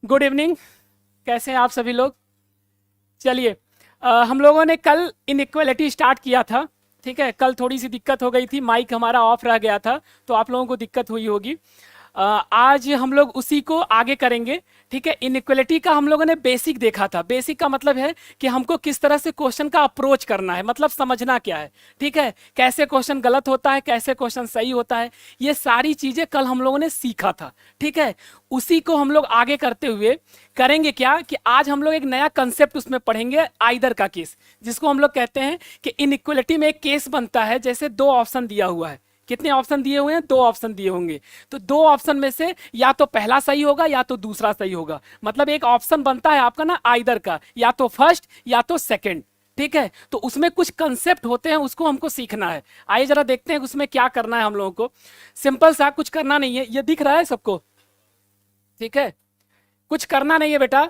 Good evening. कैसे हैं आप सभी लोग? चलिए, हम लोगों ने कल इनइक्वालिटी स्टार्ट किया था। ठीक है, कल थोड़ी सी दिक्कत हो गई थी, माइक हमारा ऑफ रह गया था, तो आप लोगों को दिक्कत हुई होगी। आज हम लोग उसी को आगे करेंगे। ठीक है, इनइक्वालिटी का हम लोगों ने बेसिक देखा था। बेसिक का मतलब है कि हमको किस तरह से क्वेश्चन का अप्रोच करना है, मतलब समझना क्या है। ठीक है, कैसे क्वेश्चन गलत होता है, कैसे क्वेश्चन सही होता है, ये सारी चीजें कल हम लोगों ने सीखा था। ठीक है, उसी को हम लोग आगे करते हुए करेंगे क्या कि आज हम लोग एक नया कंसेप्ट उसमें पढ़ेंगे, आइदर का केस, जिसको हम लोग कहते हैं कि इनइक्वालिटी में एक केस बनता है जैसे दो ऑप्शन दिया हुआ है। कितने ऑप्शन दिए हुए हैं? दो ऑप्शन दिए होंगे। तो दो ऑप्शन में से या तो पहला सही होगा या तो दूसरा सही होगा। मतलब एक ऑप्शन बनता है आपका ना आइदर का, या तो फर्स्ट या तो सेकंड। ठीक है, तो उसमें कुछ कंसेप्ट होते हैं, उसको हमको सीखना है। आइए जरा देखते हैं उसमें क्या करना है हम लोगों को। सिंपल सा, कुछ करना नहीं है। ये दिख रहा है सबको? ठीक है, कुछ करना नहीं है बेटा।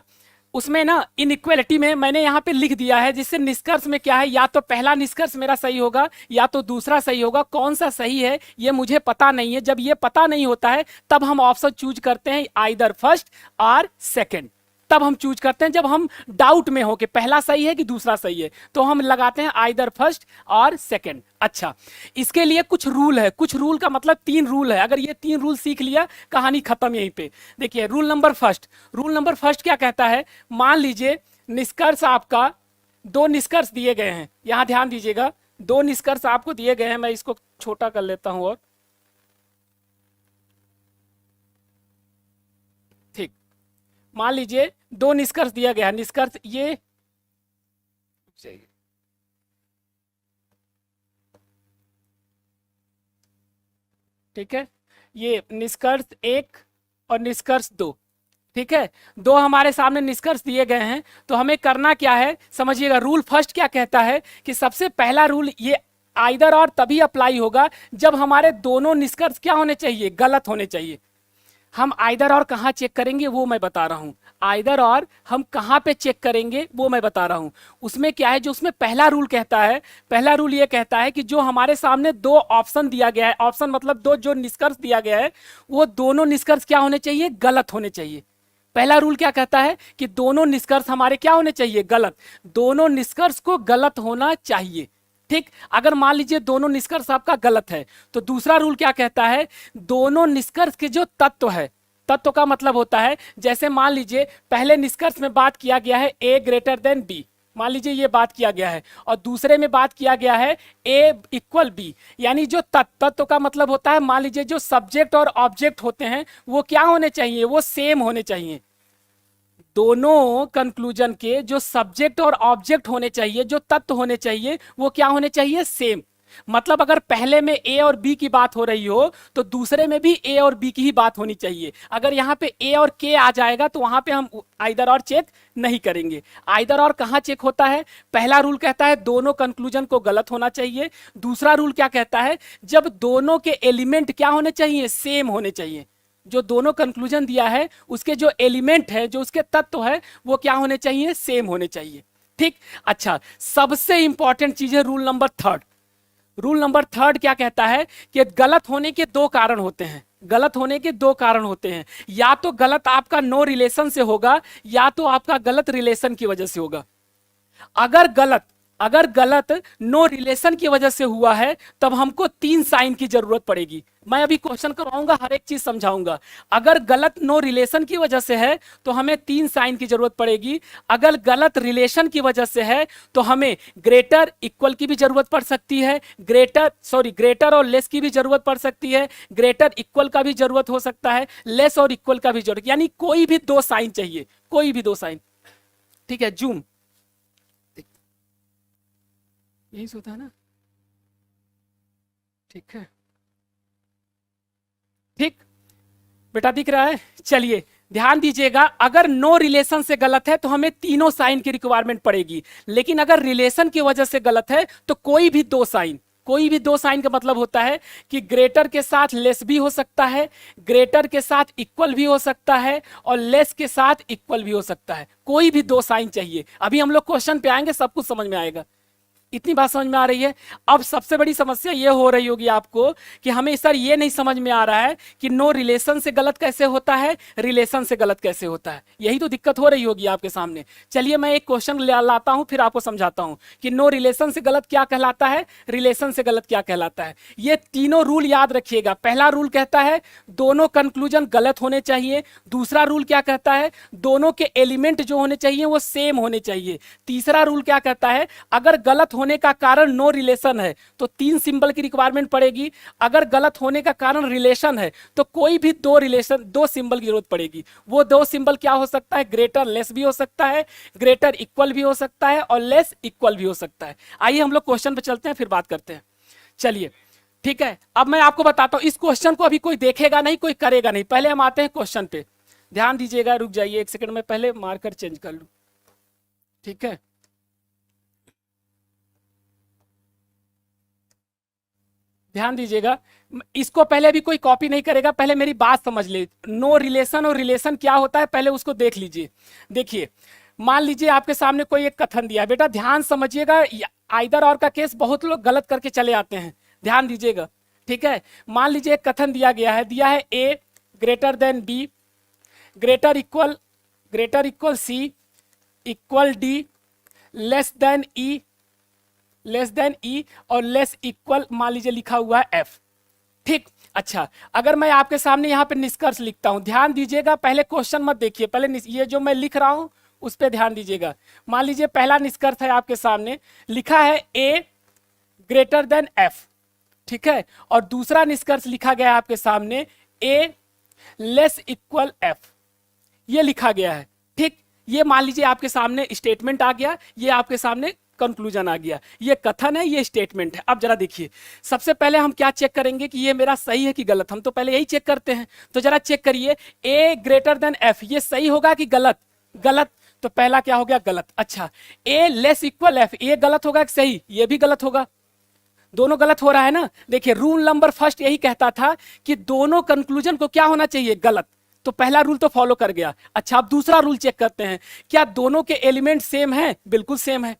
उसमें ना इनइक्वालिटी में मैंने यहाँ पे लिख दिया है, जिससे निष्कर्ष में क्या है, या तो पहला निष्कर्ष मेरा सही होगा या तो दूसरा सही होगा। कौन सा सही है ये मुझे पता नहीं है। जब ये पता नहीं होता है तब हम ऑप्शन चूज करते हैं, आइदर फर्स्ट और सेकंड। तब हम चूज करते हैं जब हम डाउट में हो कि पहला सही है कि दूसरा सही है, तो हम लगाते हैं आइदर फर्स्ट और सेकंड। अच्छा, इसके लिए कुछ रूल है। कुछ रूल का मतलब तीन रूल है। अगर ये तीन रूल सीख लिया, कहानी खत्म यहीं पे। देखिए, rule number first. Rule number first क्या कहता है? मान लीजिए निष्कर्ष आपका, दो निष्कर्ष दिए गए हैं। यहां ध्यान दीजिएगा, दो निष्कर्ष आपको दिए गए हैं। मैं इसको छोटा कर लेता हूं और ठीक, मान लीजिए दो निष्कर्ष दिया गया है। निष्कर्ष ये, ठीक है, ये निष्कर्ष एक और निष्कर्ष दो। ठीक है, दो हमारे सामने निष्कर्ष दिए गए हैं। तो हमें करना क्या है, समझिएगा। रूल फर्स्ट क्या कहता है कि सबसे पहला रूल ये आइदर और तभी अप्लाई होगा जब हमारे दोनों निष्कर्ष क्या होने चाहिए? गलत होने चाहिए। हम आइदर और कहाँ चेक करेंगे वो मैं बता रहा हूं। आइदर और हम कहाँ पे चेक करेंगे वो मैं बता रहा हूं। उसमें क्या है, जो उसमें पहला रूल कहता है, पहला रूल ये कहता है कि जो हमारे सामने दो ऑप्शन दिया गया है, ऑप्शन मतलब दो जो निष्कर्ष दिया गया है, वो दोनों निष्कर्ष क्या होने चाहिए? गलत होने चाहिए। पहला रूल क्या कहता है कि दोनों निष्कर्ष हमारे क्या होने चाहिए? गलत। दोनों निष्कर्ष को गलत होना चाहिए। ठीक, अगर मान लीजिए दोनों निष्कर्ष आपका गलत है, तो दूसरा रूल क्या कहता है? दोनों निष्कर्ष के जो तत्व है, तत्व का मतलब होता है, जैसे मान लीजिए पहले निष्कर्ष में बात किया गया है ए ग्रेटर देन बी, मान लीजिए ये बात किया गया है, और दूसरे में बात किया गया है ए इक्वल बी। यानी जो तत्व का मतलब होता है, मान लीजिए जो सब्जेक्ट और ऑब्जेक्ट होते हैं वो क्या होने चाहिए? वो सेम होने चाहिए। दोनों कंक्लूजन के जो सब्जेक्ट और ऑब्जेक्ट होने चाहिए, जो तत्व होने चाहिए, वो क्या होने चाहिए? सेम। मतलब अगर पहले में ए और बी की बात हो रही हो तो दूसरे में भी ए और बी की ही बात होनी चाहिए। अगर यहाँ पे ए और के आ जाएगा तो वहां पे हम आइदर और चेक नहीं करेंगे। आइदर और कहाँ चेक होता है? पहला रूल कहता है दोनों कंक्लूजन को गलत होना चाहिए। दूसरा रूल क्या कहता है? जब दोनों के एलिमेंट क्या होने चाहिए? सेम होने चाहिए। जो दोनों कंक्लूजन दिया है उसके जो एलिमेंट है, जो उसके तत्व है, वो क्या होने चाहिए? सेम होने चाहिए। ठीक, अच्छा, सबसे इंपॉर्टेंट चीज है rule number third. Rule number third क्या कहता है कि गलत होने के दो कारण होते हैं। गलत होने के दो कारण होते हैं, या तो गलत आपका नो रिलेशन से होगा, या तो आपका गलत रिलेशन की वजह से होगा। अगर गलत नो रिलेशन की वजह से हुआ है तब हमको तीन साइन की जरूरत पड़ेगी। मैं अभी क्वेश्चन करवाऊंगा, हर एक चीज समझाऊंगा। अगर गलत नो रिलेशन की वजह से है तो हमें तीन साइन की जरूरत पड़ेगी। अगर गलत रिलेशन की वजह से है तो हमें ग्रेटर इक्वल की भी जरूरत पड़ सकती है, ग्रेटर और लेस की भी जरूरत पड़ सकती है, ग्रेटर इक्वल का भी जरूरत हो सकता है, लेस और इक्वल का भी जरूरत, यानी कोई भी दो साइन चाहिए, कोई भी दो साइन। ठीक है, जूम, यही होता है ना? ठीक है, ठीक बेटा, दिख रहा है? चलिए ध्यान दीजिएगा, अगर नो रिलेशन से गलत है तो हमें तीनों साइन की रिक्वायरमेंट पड़ेगी। लेकिन अगर रिलेशन की वजह से गलत है तो कोई भी दो साइन, कोई भी दो साइन का मतलब होता है कि ग्रेटर के साथ लेस भी हो सकता है, ग्रेटर के साथ इक्वल भी हो सकता है, और लेस के साथ इक्वल भी हो सकता है। कोई भी दो साइन चाहिए। अभी हम लोग क्वेश्चन पे आएंगे, सब कुछ समझ में आएगा। इतनी बात समझ में आ रही है। अब सबसे बड़ी समस्या ये हो रही होगी आपको कि हमें सर ये नहीं समझ में आ रहा है कि नो रिलेशन से गलत कैसे होता है, रिलेशन से गलत कैसे होता है। यही तो दिक्कत हो रही होगी आपके सामने। चलिए मैं एक क्वेश्चन लाता हूं, फिर आपको समझाता हूं कि नो रिलेशन से गलत क्या कहलाता है, रिलेशन से गलत क्या कहलाता है। ये तीनों रूल याद रखिएगा। पहला रूल कहता है दोनों कंक्लूजन गलत होने चाहिए। दूसरा रूल क्या कहता है, दोनों के एलिमेंट जो होने चाहिए वो सेम होने चाहिए। तीसरा रूल क्या कहता है, अगर गलत होने का कारण नो रिलेशन है तो 3 सिंबल की रिक्वायरमेंट पड़ेगी। अगर गलत होने का कारण रिलेशन है तो कोई भी दो सिंबल की जरूरत पड़ेगी। वो 2 सिंबल क्या हो सकता है, ग्रेटर लेस भी हो सकता है, ग्रेटर इक्वल भी हो सकता है और लेस इक्वल भी हो सकता है। आइए हम लोग क्वेश्चन पे चलते हैं, फिर बात करते हैं। चलिए ठीक है, अब मैं आपको बताता हूं। इस क्वेश्चन को अभी कोई देखेगा नहीं, कोई करेगा नहीं। पहले हम आते हैं क्वेश्चन पे, ध्यान दीजिएगा। रुक जाइए एक सेकंड में, पहले मार्कर चेंज कर लूं। ठीक है, ध्यान दीजिएगा। इसको पहले भी कोई कॉपी नहीं करेगा, पहले मेरी बात समझ ले। नो रिलेशन और रिलेशन क्या होता है पहले उसको देख लीजिए। देखिए मान लीजिए आपके सामने कोई एक कथन दिया है, बेटा ध्यान समझिएगा। आइदर और का केस बहुत लोग गलत करके चले आते हैं, ध्यान दीजिएगा। ठीक है, मान लीजिए एक कथन दिया है A greater than B, greater equal C, equal D, less than E और लेस इक्वल मान लीजिए लिखा हुआ है एफ। ठीक, अच्छा अगर मैं आपके सामने यहाँ पे निष्कर्ष लिखता हूं, ध्यान दीजिएगा। पहले क्वेश्चन मत देखिए, पहले ये जो मैं लिख रहा हूं उस पर ध्यान दीजिएगा। मान लीजिए पहला निष्कर्ष है आपके सामने, लिखा है ए ग्रेटर देन एफ। ठीक है, और दूसरा निष्कर्ष लिखा गया है आपके सामने ए लेस इक्वल एफ, ये लिखा गया है। ठीक, ये मान लीजिए आपके सामने स्टेटमेंट आ गया, ये आपके सामने कंक्लूजन आ गया। ये कथन है, ये स्टेटमेंट है। अब जरा देखिए, सबसे पहले हम क्या चेक करेंगे कि ये मेरा सही है कि गलत। हम तो पहले यही चेक करते हैं। तो जरा चेक करिए, ए ग्रेटर देन एफ, ये सही होगा कि गलत? गलत। तो पहला क्या हो गया, गलत। अच्छा, ए लेस इक्वल एफ, ये गलत होगा कि सही? ये भी गलत होगा। दोनों गलत हो रहा है ना। देखिए रूल नंबर फर्स्ट यही कहता था कि दोनों कंक्लूजन को क्या होना चाहिए, गलत। तो पहला रूल तो फॉलो कर गया। अच्छा अब दूसरा रूल चेक करते हैं, क्या दोनों के एलिमेंट सेम है? बिल्कुल सेम है।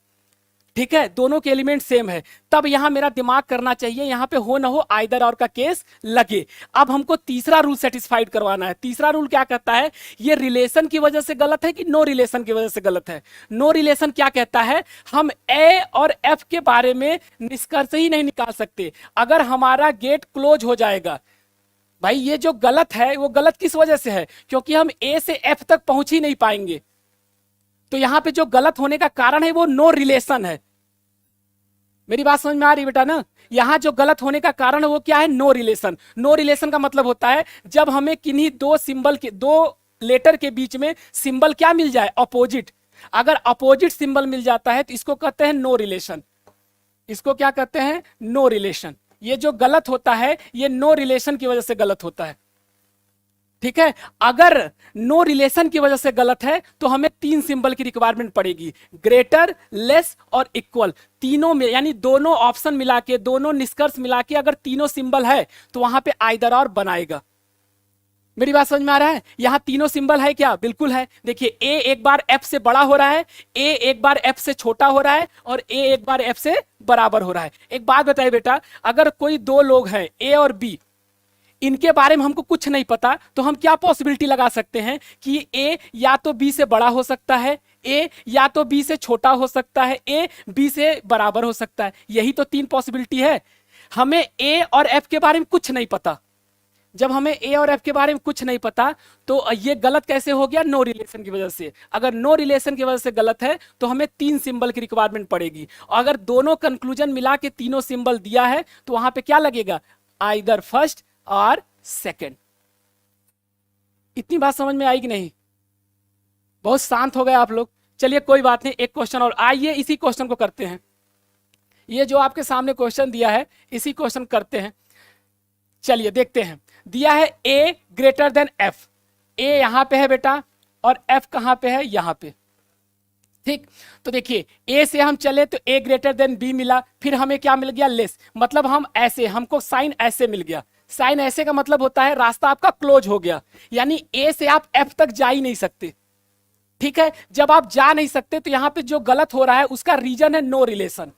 ठीक है, दोनों के एलिमेंट सेम है। तब यहां मेरा दिमाग करना चाहिए, यहां पे हो ना हो आइदर और का केस लगे। अब हमको तीसरा रूल सेटिस्फाइड करवाना है। तीसरा रूल क्या कहता है, ये रिलेशन की वजह से गलत है कि नो रिलेशन की वजह से गलत है? नो रिलेशन क्या कहता है, हम ए और एफ के बारे में निष्कर्ष ही नहीं निकाल सकते अगर हमारा गेट क्लोज हो जाएगा। भाई ये जो गलत है वो गलत किस वजह से है, क्योंकि हम ए से एफ तक पहुंच ही नहीं पाएंगे। तो यहां पे जो गलत होने का कारण है वो नो रिलेशन है। मेरी बात समझ में आ रही बेटा ना? यहां जो गलत होने का कारण है वो क्या है, नो रिलेशन। नो रिलेशन का मतलब होता है जब हमें किन्हीं दो लेटर के बीच में सिंबल क्या मिल जाए, अपोजिट। अगर अपोजिट सिंबल मिल जाता है तो इसको कहते हैं नो रिलेशन। इसको क्या कहते हैं, नो रिलेशन। ये जो गलत होता है ये नो रिलेशन की वजह से गलत होता है। ठीक है, अगर नो रिलेशन की वजह से गलत है तो हमें 3 सिंबल की रिक्वायरमेंट पड़ेगी, ग्रेटर लेस और इक्वल। तीनों में यानी दोनों ऑप्शन मिला के, दोनों निष्कर्ष मिला के अगर तीनों सिंबल है तो वहां पे आइदर और बनाएगा। मेरी बात समझ में आ रहा है? यहां तीनों सिंबल है क्या? बिल्कुल है। देखिए ए एक बार एफ से बड़ा हो रहा है, ए एक बार एफ से छोटा हो रहा है और ए एक बार एफ से बराबर हो रहा है। एक बात बताइए बेटा, अगर कोई 2 लोग हैं ए और बी, इनके बारे में हमको कुछ नहीं पता, तो हम क्या पॉसिबिलिटी लगा सकते हैं कि ए या तो बी से बड़ा हो सकता है, ए या तो बी से छोटा हो सकता है, ए बी से बराबर हो सकता है। यही तो 3 पॉसिबिलिटी है। हमें ए और एफ के बारे में कुछ नहीं पता। जब हमें ए और एफ के बारे में कुछ नहीं पता तो ये गलत कैसे हो गया, नो रिलेशन की वजह से। अगर नो रिलेशन की वजह से गलत है तो हमें 3 सिंबल की रिक्वायरमेंट पड़ेगी। और अगर दोनों कंक्लूजन मिला के तीनों सिंबल दिया है तो वहां पे क्या लगेगा, आइदर फर्स्ट और सेकंड। इतनी बात समझ में आई कि नहीं? बहुत शांत हो गए आप लोग। चलिए कोई बात नहीं, एक क्वेश्चन और। आइए इसी क्वेश्चन को करते हैं। ये जो आपके सामने क्वेश्चन दिया है इसी क्वेश्चन करते हैं। चलिए देखते हैं। दिया है ए ग्रेटर देन एफ, ए यहां पे है बेटा और एफ कहां पे है, यहां पे। ठीक, तो देखिए ए से हम चले तो ए ग्रेटर देन बी मिला, फिर हमें क्या मिल गया, लेस। मतलब हम ऐसे, हमको साइन ऐसे मिल गया। साइन ऐसे का मतलब होता है रास्ता आपका क्लोज हो गया, यानी ए से आप एफ तक जा ही नहीं सकते। ठीक है, जब आप जा नहीं सकते तो यहां पे जो गलत हो रहा है उसका रीजन है नो रिलेशन।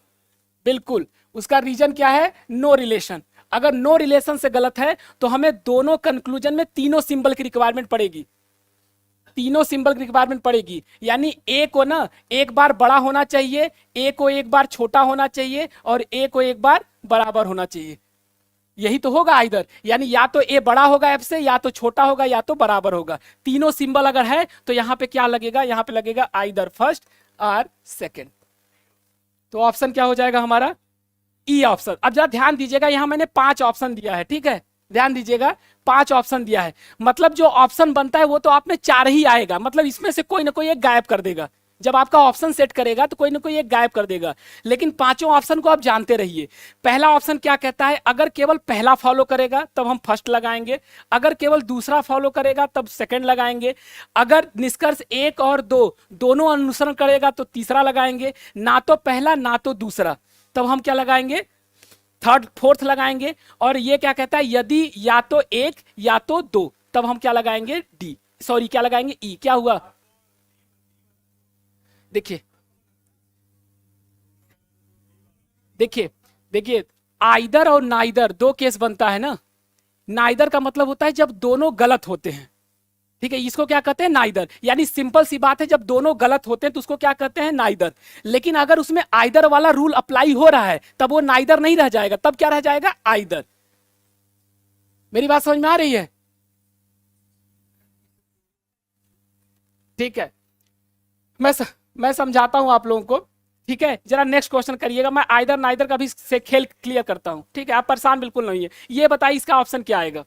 बिल्कुल, उसका रीजन क्या है? No relation. अगर नो रिलेशन से गलत है तो हमें दोनों कंक्लूजन में तीनों सिंबल की रिक्वायरमेंट पड़ेगी, तीनों सिंबल की रिक्वायरमेंट पड़ेगी। यानी ए को ना एक बार बड़ा होना चाहिए, ए को एक बार छोटा होना चाहिए और ए को एक बार बराबर होना चाहिए। यही तो होगा आइदर, यानी या तो ए बड़ा होगा एफ से, या तो छोटा होगा, या तो बराबर होगा। तीनों सिंबल अगर है तो यहां पे क्या लगेगा? यहां पे लगेगा आइदर फर्स्ट और सेकंड। तो ऑप्शन क्या हो जाएगा हमारा? E option. अब जरा ध्यान दीजिएगा, यहां मैंने 5 ऑप्शन दिया है, ठीक है, ध्यान दीजिएगा 5 ऑप्शन दिया है, मतलब जो ऑप्शन बनता है वो तो आप में 4 ही आएगा, मतलब इसमें से कोई ना कोई एक गायब कर देगा। जब आपका ऑप्शन सेट करेगा तो कोई ना कोई एक गायब कर देगा, लेकिन पांचों ऑप्शन को आप जानते रहिए। पहला ऑप्शन क्या कहता है? अगर केवल पहला फॉलो करेगा तब हम फर्स्ट लगाएंगे, अगर केवल दूसरा फॉलो करेगा तब सेकंड लगाएंगे, अगर निष्कर्ष 1 और 2 दोनों अनुसरण करेगा तो तीसरा लगाएंगे, ना तो पहला ना तो दूसरा तब हम क्या लगाएंगे? थर्ड फोर्थ लगाएंगे। और ये क्या कहता है? यदि या तो 1 या तो 2 तब हम क्या लगाएंगे? डी, सॉरी क्या लगाएंगे? ई। क्या हुआ? देखिए देखिए देखिए, आइदर और नाइदर दो केस बनता है ना। नाइदर का मतलब होता है जब दोनों गलत होते हैं, ठीक है, इसको क्या कहते हैं? नाइदर। यानी सिंपल सी बात है, जब दोनों गलत होते हैं तो उसको क्या कहते हैं? नाइदर। लेकिन अगर उसमें आइदर वाला रूल अप्लाई हो रहा है तब वो नाइदर नहीं रह जाएगा, तब क्या रह जाएगा? आइदर। मेरी बात समझ में आ रही है? ठीक है, मैं स, मैं समझाता हूं आप लोगों को, ठीक है। जरा नेक्स्ट क्वेश्चन करिएगा, मैं आइदर नाइदर का भी से खेल क्लियर करता हूं, ठीक है, आप परेशान बिल्कुल नहीं है। ये बताइए इसका ऑप्शन क्या आएगा?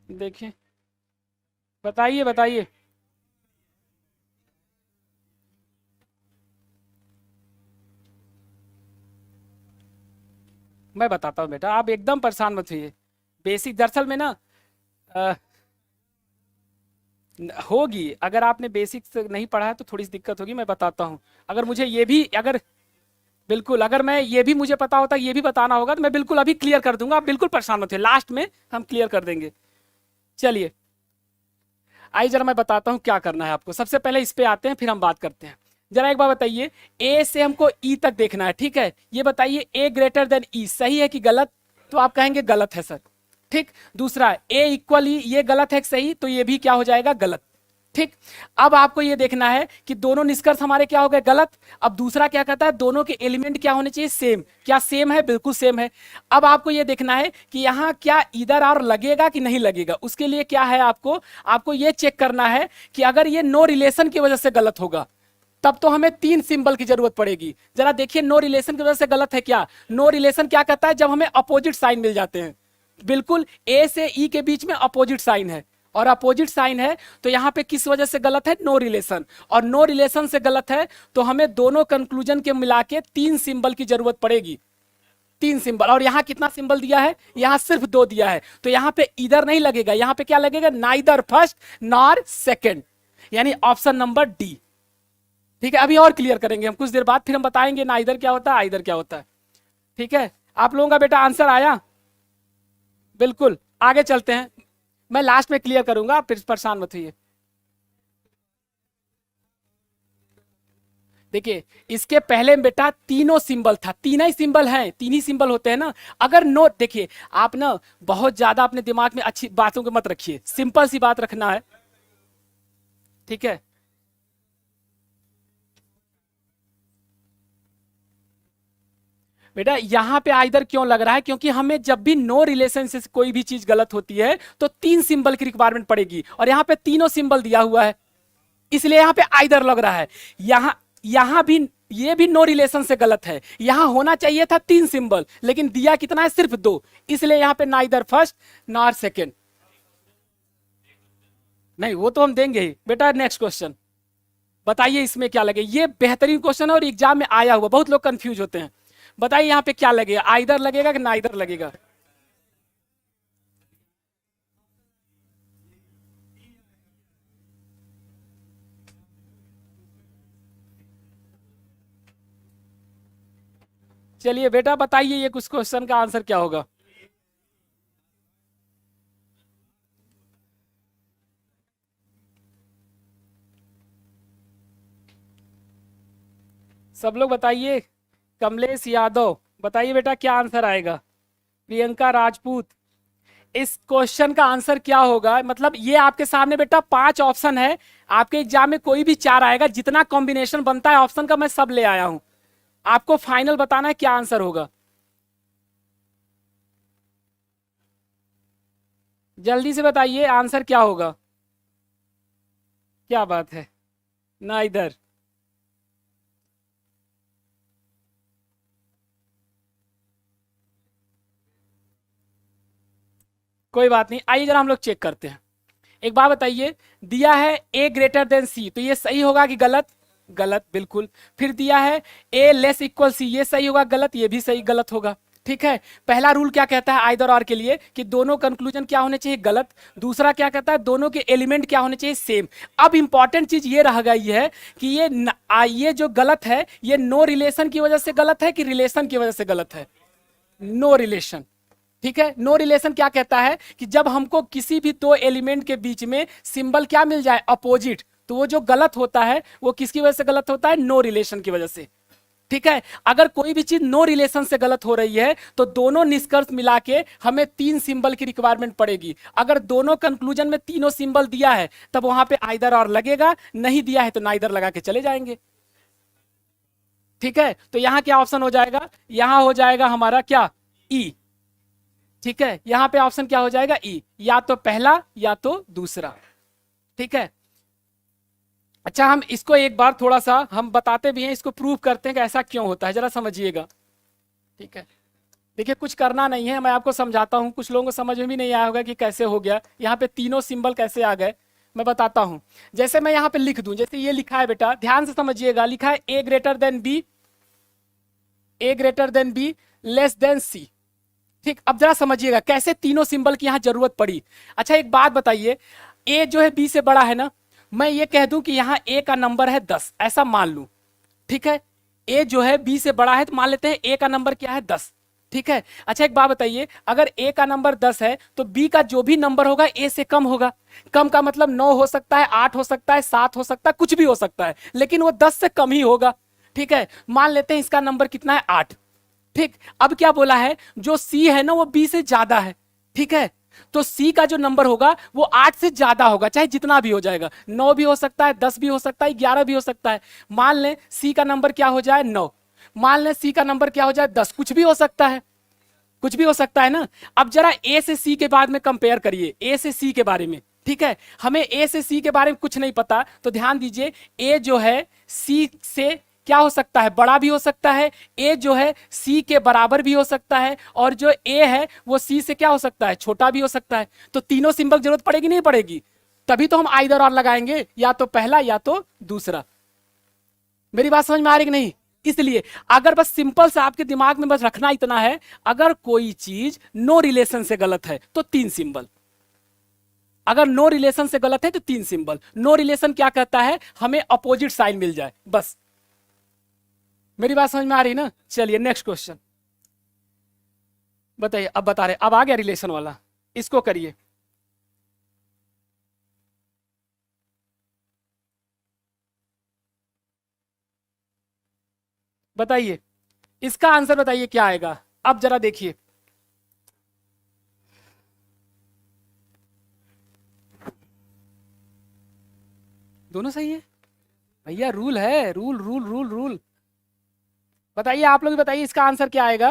देखिए, बताइए बताइए। मैं बताता हूँ बेटा, आप एकदम परेशान मत होइए। बेसिक दरअसल में ना अ, होगी, अगर आपने बेसिक से नहीं पढ़ा है तो थोड़ी सी दिक्कत होगी, मैं बताता हूँ। अगर मुझे ये भी अगर बिल्कुल, अगर मैं ये भी मुझे पता होता, ये भी बताना होगा तो मैं बिल्कुल अभी क्लियर कर दूंगा, आप बिल्कुल परेशान मत होइए, लास्ट में हम क्लियर कर देंगे। चलिए, आइए जरा मैं बताता हूँ क्या करना है आपको। सबसे पहले इस पे आते हैं, फिर हम बात करते हैं। जरा एक बार बताइए, ए से हमको ई तक देखना है, ठीक है। ये बताइए ए ग्रेटर देन ई सही है कि गलत? तो आप कहेंगे गलत है सर, ठीक। दूसरा, ए इक्वल ई, ये गलत है कि सही? तो ये भी क्या हो जाएगा? गलत, ठीक। अब आपको ये देखना है कि दोनों निष्कर्ष हमारे क्या हो गए? गलत। अब दूसरा क्या कहता है? दोनों के एलिमेंट क्या होने चाहिए? सेम। क्या सेम है? बिल्कुल सेम है। अब आपको ये देखना है कि यहां क्या इधर और लगेगा कि नहीं लगेगा। उसके लिए क्या है? आपको आपको ये चेक करना है कि अगर ये नो रिलेशन की वजह से गलत होगा तब तो हमें 3 सिंबल की जरूरत पड़ेगी। जरा देखिए, नो रिलेशन की वजह से गलत है क्या? नो रिलेशन क्या कहता है? जब हमें अपोजिट साइन मिल जाते हैं। बिल्कुल, ए से ई के बीच में अपोजिट साइन है, और अपोजिट साइन है तो यहां पे किस वजह से गलत है? No relation. और नो रिलेशन से गलत है तो हमें दोनों कंक्लूजन के मिला के 3 सिंबल की जरूरत पड़ेगी। 3 सिंबल। और यहां कितना सिंबल दिया है? यहां सिर्फ 2 दिया है, तो यहां पे इधर नहीं लगेगा, यहां पे क्या लगेगा? नाइदर फर्स्ट नॉर सेकंड, यानी ऑप्शन नंबर डी, ठीक है। अभी और क्लियर करेंगे हम कुछ देर बाद, फिर हम बताएंगे नाइदर क्या होता है, आइदर क्या होता है, ठीक है। आप लोगों का बेटा आंसर आया? बिल्कुल, आगे चलते हैं, मैं लास्ट में क्लियर करूंगा, फिर परेशान मत होइए। देखिए, इसके पहले में बेटा तीनों सिंबल था, तीन ही सिंबल हैं, 3 ही सिंबल होते हैं ना। अगर नो, देखिए आप ना बहुत ज्यादा अपने दिमाग में अच्छी बातों को मत रखिए, सिंपल सी बात रखना है, ठीक है। बेटा यहां पे आइदर क्यों लग रहा है? क्योंकि हमें जब भी नो रिलेशन से कोई भी चीज गलत होती है तो 3 सिंबल की रिक्वायरमेंट पड़ेगी, और यहां पे तीनों सिंबल दिया हुआ है, इसलिए यहां पे आइदर लग रहा है। यहां यहां भी ये भी नो रिलेशन से गलत है, यहां होना चाहिए था 3 सिंबल, लेकिन दिया कितना है? सिर्फ 2, इसलिए यहां पे नाइदर फर्स्ट नॉर सेकंड। नहीं, वो तो हम देंगे ही बेटा। नेक्स्ट क्वेश्चन बताइए, इसमें क्या लगे? ये बेहतरीन क्वेश्चन है और एग्जाम में आया हुआ, बहुत लोग कंफ्यूज होते हैं। बताइए यहाँ पे क्या लगेगा? आइदर लगेगा कि नाइदर लगेगा? चलिए बेटा बताइए ये कुछ क्वेश्चन का आंसर क्या होगा। सब लोग बताइए। कमलेश यादव बताइए बेटा क्या आंसर आएगा। प्रियंका राजपूत, इस क्वेश्चन का आंसर क्या होगा। मतलब ये आपके सामने बेटा 5 ऑप्शन है, आपके एग्जाम में कोई भी 4 आएगा, जितना कॉम्बिनेशन बनता है ऑप्शन का मैं सब ले आया हूं। आपको फाइनल बताना है क्या आंसर होगा। जल्दी से बताइए आंसर क्या होगा। क्या बात है, ना इधर। कोई बात नहीं, आइए जरा हम लोग चेक करते हैं। एक बात बताइए, दिया है ए ग्रेटर देन सी, तो ये सही होगा कि गलत। गलत बिल्कुल। फिर दिया है ए लेस इक्वल सी, ये सही होगा गलत, ये भी सही गलत होगा। ठीक है, पहला रूल क्या कहता है आइदर और के लिए कि दोनों कंक्लूजन क्या होने चाहिए गलत। दूसरा क्या कहता है दोनों के एलिमेंट क्या होने चाहिए सेम। अब इंपॉर्टेंट चीज ये रह गई है कि ये जो गलत है ये नो रिलेशन की वजह से गलत है कि रिलेशन की वजह से गलत है। No relation. ठीक है, नो रिलेशन क्या कहता है कि जब हमको किसी भी दो एलिमेंट के बीच में सिंबल क्या मिल जाए अपोजिट, तो वो जो गलत होता है वो किसकी वजह से गलत होता है, नो रिलेशन की वजह से। ठीक है, अगर कोई भी चीज नो रिलेशन से गलत हो रही है तो दोनों निष्कर्ष मिला के हमें 3 सिंबल की रिक्वायरमेंट पड़ेगी। अगर दोनों कंक्लूजन में तीनों सिंबल दिया है तब वहां पे आइदर और लगेगा, नहीं दिया है तो नाइदर लगा के चले जाएंगे। ठीक है, तो यहां क्या ऑप्शन हो जाएगा, यहां हो जाएगा हमारा क्या ई। ठीक है, यहां पे ऑप्शन क्या हो जाएगा ई, या तो पहला या तो दूसरा। ठीक है, अच्छा हम इसको एक बार थोड़ा सा हम बताते भी हैं, इसको प्रूव करते हैं कि ऐसा क्यों होता है, जरा समझिएगा। ठीक है, देखिए कुछ करना नहीं है, मैं आपको समझाता हूं, कुछ लोगों को समझ में भी नहीं आया होगा कि कैसे हो गया, यहाँ पे तीनों सिंबल कैसे आ गए मैं बताता हूं। जैसे मैं यहाँ पे लिख दूं, जैसे ये लिखा है बेटा ध्यान से समझिएगा, लिखा है A greater than B, A greater than B less than C. ठीक, अब जरा समझिएगा कैसे तीनों सिंबल की यहां जरूरत पड़ी। अच्छा एक बात बताइए, ए जो है बी से बड़ा है ना, मैं ये कह दूं कि यहां ए का नंबर है 10, ऐसा मान लूं। ठीक है, ए जो है बी से बड़ा है तो मान लेते हैं ए का नंबर क्या है 10। ठीक है, अच्छा एक बात बताइए, अगर ए का नंबर 10 है तो बी का जो भी नंबर होगा ए से कम होगा। कम का मतलब 9 हो सकता है, 8 हो सकता है, 7 हो सकता है, कुछ भी हो सकता है, लेकिन वो 10 से कम ही होगा। ठीक है, मान लेते हैं इसका नंबर कितना है 8। ठीक, अब क्या बोला है, जो सी है ना वो बी से ज्यादा है। ठीक है, तो सी का जो नंबर होगा वो 8 से ज्यादा होगा, चाहे जितना भी हो जाएगा, 9 भी हो सकता है, 10 भी हो सकता है, 11 भी हो सकता है। मान लें सी का नंबर क्या हो जाए 9, मान लें सी का नंबर क्या हो जाए 10, कुछ भी हो सकता है, कुछ भी हो सकता है ना। अब जरा ए से सी के बाद में कंपेयर करिए, ए से सी के बारे में। ठीक है, हमें ए से सी के बारे में कुछ नहीं पता, तो ध्यान दीजिए ए जो है सी से क्या हो सकता है, बड़ा भी हो सकता है, ए जो है सी के बराबर भी हो सकता है, और जो ए है वो सी से क्या हो सकता है, छोटा भी हो सकता है। तो तीनों सिंबल जरूरत पड़ेगी नहीं पड़ेगी, तभी तो हम आइदर और लगाएंगे, या तो पहला या तो दूसरा। मेरी बात समझ में आ रही कि नहीं। इसलिए अगर बस सिंपल से आपके दिमाग में बस रखना इतना है, अगर कोई चीज नो रिलेशन से गलत है तो 3 सिंबल, अगर नो रिलेशन से गलत है तो 3 सिंबल। नो रिलेशन क्या कहता है, हमें अपोजिट साइन मिल जाए बस। मेरी बात समझ में आ रही ना। चलिए नेक्स्ट क्वेश्चन बताइए, अब बता रहे, अब आ गया रिलेशन वाला, इसको करिए। बताइए इसका आंसर बताइए क्या आएगा। अब जरा देखिए, दोनों सही है भैया, रूल है, रूल रूल रूल रूल। बताइए आप लोग बताइए इसका आंसर क्या आएगा।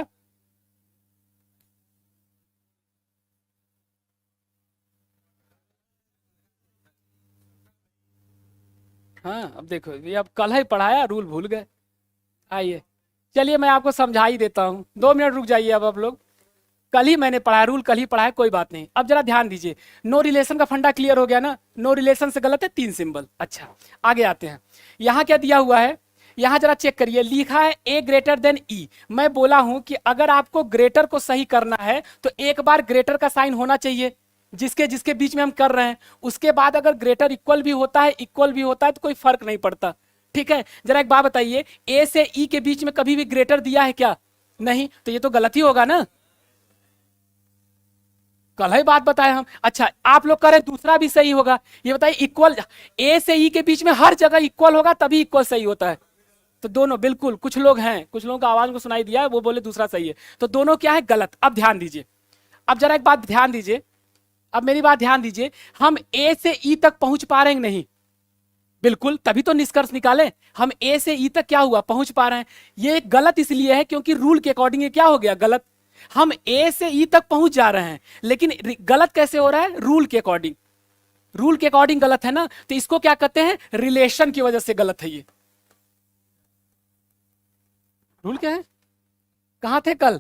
हाँ अब देखो, ये अब कल ही पढ़ाया, रूल भूल गए। आइए चलिए मैं आपको समझा ही देता हूँ, 2 मिनट रुक जाइए। अब आप लोग, कल ही मैंने पढ़ाया, रूल कल ही पढ़ाया, कोई बात नहीं। अब जरा ध्यान दीजिए, नो रिलेशन का फंडा क्लियर हो गया ना, नो रिलेशन से गलत है 3 सिंबल। अच्छा आगे आते हैं, यहां क्या दिया हुआ है, यहां जरा चेक करिए, लिखा है ए ग्रेटर देन ई। मैं बोला हूं कि अगर आपको ग्रेटर को सही करना है तो एक बार ग्रेटर का साइन होना चाहिए जिसके जिसके बीच में हम कर रहे हैं, उसके बाद अगर ग्रेटर इक्वल भी होता है, इक्वल भी होता है तो कोई फर्क नहीं पड़ता। ठीक है, जरा एक बात बताइए, ए से ई के बीच में कभी भी ग्रेटर दिया है क्या, नहीं, तो ये तो गलत ही होगा ना। कल ही बात बताए हम। अच्छा, आप लोग करें दूसरा भी सही होगा। ये बताइए, इक्वल ए से ई के बीच में हर जगह इक्वल होगा तभी इक्वल सही होता है। तो दोनों बिल्कुल, कुछ लोग हैं, कुछ लोगों का आवाज को सुनाई दिया है, वो बोले दूसरा सही है। तो दोनों क्या है, गलत। अब ध्यान दीजिए, अब जरा एक बात ध्यान दीजिए, अब मेरी बात ध्यान दीजिए। हम ए से ई तक पहुंच पा रहे हैं नहीं? बिल्कुल, तभी तो निष्कर्ष निकाले। हम ए से ई तक क्या हुआ, पहुंच पा रहे हैं। ये गलत इसलिए है क्योंकि रूल के अकॉर्डिंग ये क्या हो गया, गलत। हम ए से ई तक पहुंच जा रहे हैं, लेकिन गलत कैसे हो रहा है, रूल के अकॉर्डिंग। रूल के अकॉर्डिंग गलत है ना, तो इसको क्या कहते हैं, रिलेशन की वजह से गलत है ये। रूल क्या है, कहां थे कल?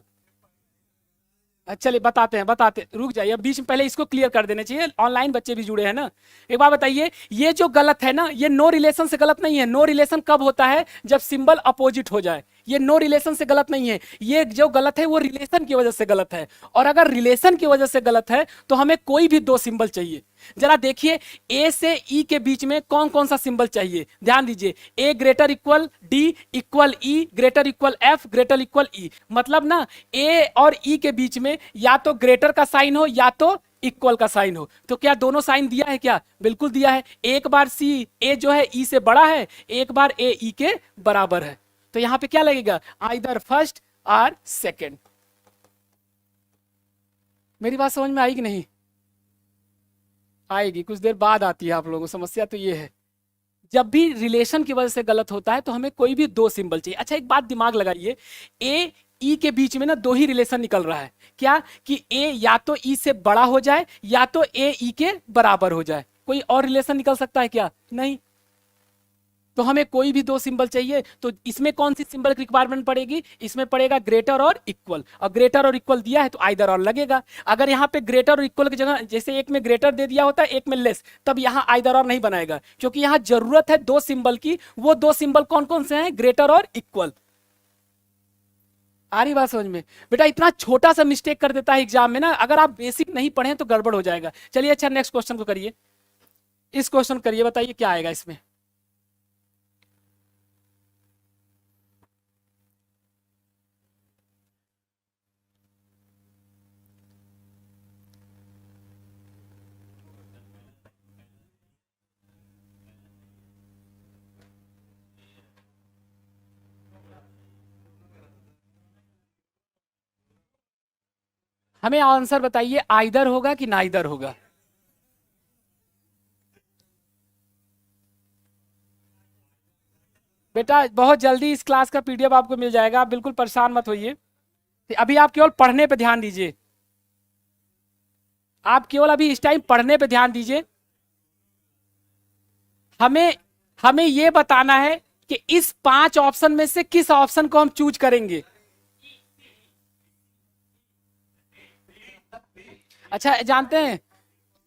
चलिए बताते हैं, बताते, रुक जाइए, अब बीच में पहले इसको क्लियर कर देना चाहिए, ऑनलाइन बच्चे भी जुड़े हैं ना। एक बात बताइए, ये जो गलत है ना, ये नो रिलेशन से गलत नहीं है। नो रिलेशन कब होता है, जब सिंबल अपोजिट हो जाए। ये नो रिलेशन से गलत नहीं है, ये जो गलत है वो रिलेशन की वजह से गलत है। और अगर रिलेशन की वजह से गलत है तो हमें कोई भी दो सिंबल चाहिए। जरा देखिए, ए से ई के बीच में कौन कौन सा सिंबल चाहिए, ध्यान दीजिए। A greater equal D equal E greater equal F greater equal E. मतलब ना, ए और ई के बीच में या तो ग्रेटर का साइन हो या तो इक्वल का साइन हो। तो क्या दोनों साइन दिया है क्या, बिल्कुल दिया है। एक बार सी ए जो है ई से बड़ा है, एक बार ए ई के बराबर है। तो यहां पे क्या लगेगा, आइदर फर्स्ट और सेकेंड। मेरी बात समझ में आई कि नहीं? आएगी, कुछ देर बाद आती है आप लोगों को। समस्या तो ये है, जब भी रिलेशन की वजह से गलत होता है तो हमें कोई भी दो सिंबल चाहिए। अच्छा, एक बात दिमाग लगाइए, ए ई के बीच में ना दो ही रिलेशन निकल रहा है। क्या कि ए या तो ई से बड़ा हो जाए या तो ए ई के बराबर हो जाए। कोई और रिलेशन निकल सकता है क्या, नहीं। तो हमें कोई भी दो सिंबल चाहिए। तो इसमें कौन सी सिंबल की रिक्वायरमेंट पड़ेगी, इसमें पड़ेगा ग्रेटर और इक्वल। और ग्रेटर और इक्वल दिया है तो आइदर और लगेगा। अगर यहाँ पे ग्रेटर और इक्वल की जगह जैसे एक में ग्रेटर दे दिया होता है एक में लेस, तब यहाँ आइदर और नहीं बनाएगा, क्योंकि यहाँ जरूरत है दो सिंबल की। वो दो सिंबल कौन कौन से हैं, ग्रेटर और इक्वल। आ रही बात समझ में? बेटा इतना छोटा सा मिस्टेक कर देता है एग्जाम में ना, अगर आप बेसिक नहीं पढ़े तो गड़बड़ हो जाएगा। चलिए अच्छा, नेक्स्ट क्वेश्चन को करिए, इस क्वेश्चन करिए, बताइए क्या आएगा इसमें। हमें आंसर बताइए, आइदर होगा कि नाइदर होगा। बेटा बहुत जल्दी इस क्लास का पीडीएफ आपको मिल जाएगा, आप बिल्कुल परेशान मत होइए। अभी आप केवल पढ़ने पे ध्यान दीजिए, आप केवल अभी इस टाइम पढ़ने पे ध्यान दीजिए। हमें हमें यह बताना है कि इस पांच ऑप्शन में से किस ऑप्शन को हम चूज करेंगे। अच्छा जानते हैं,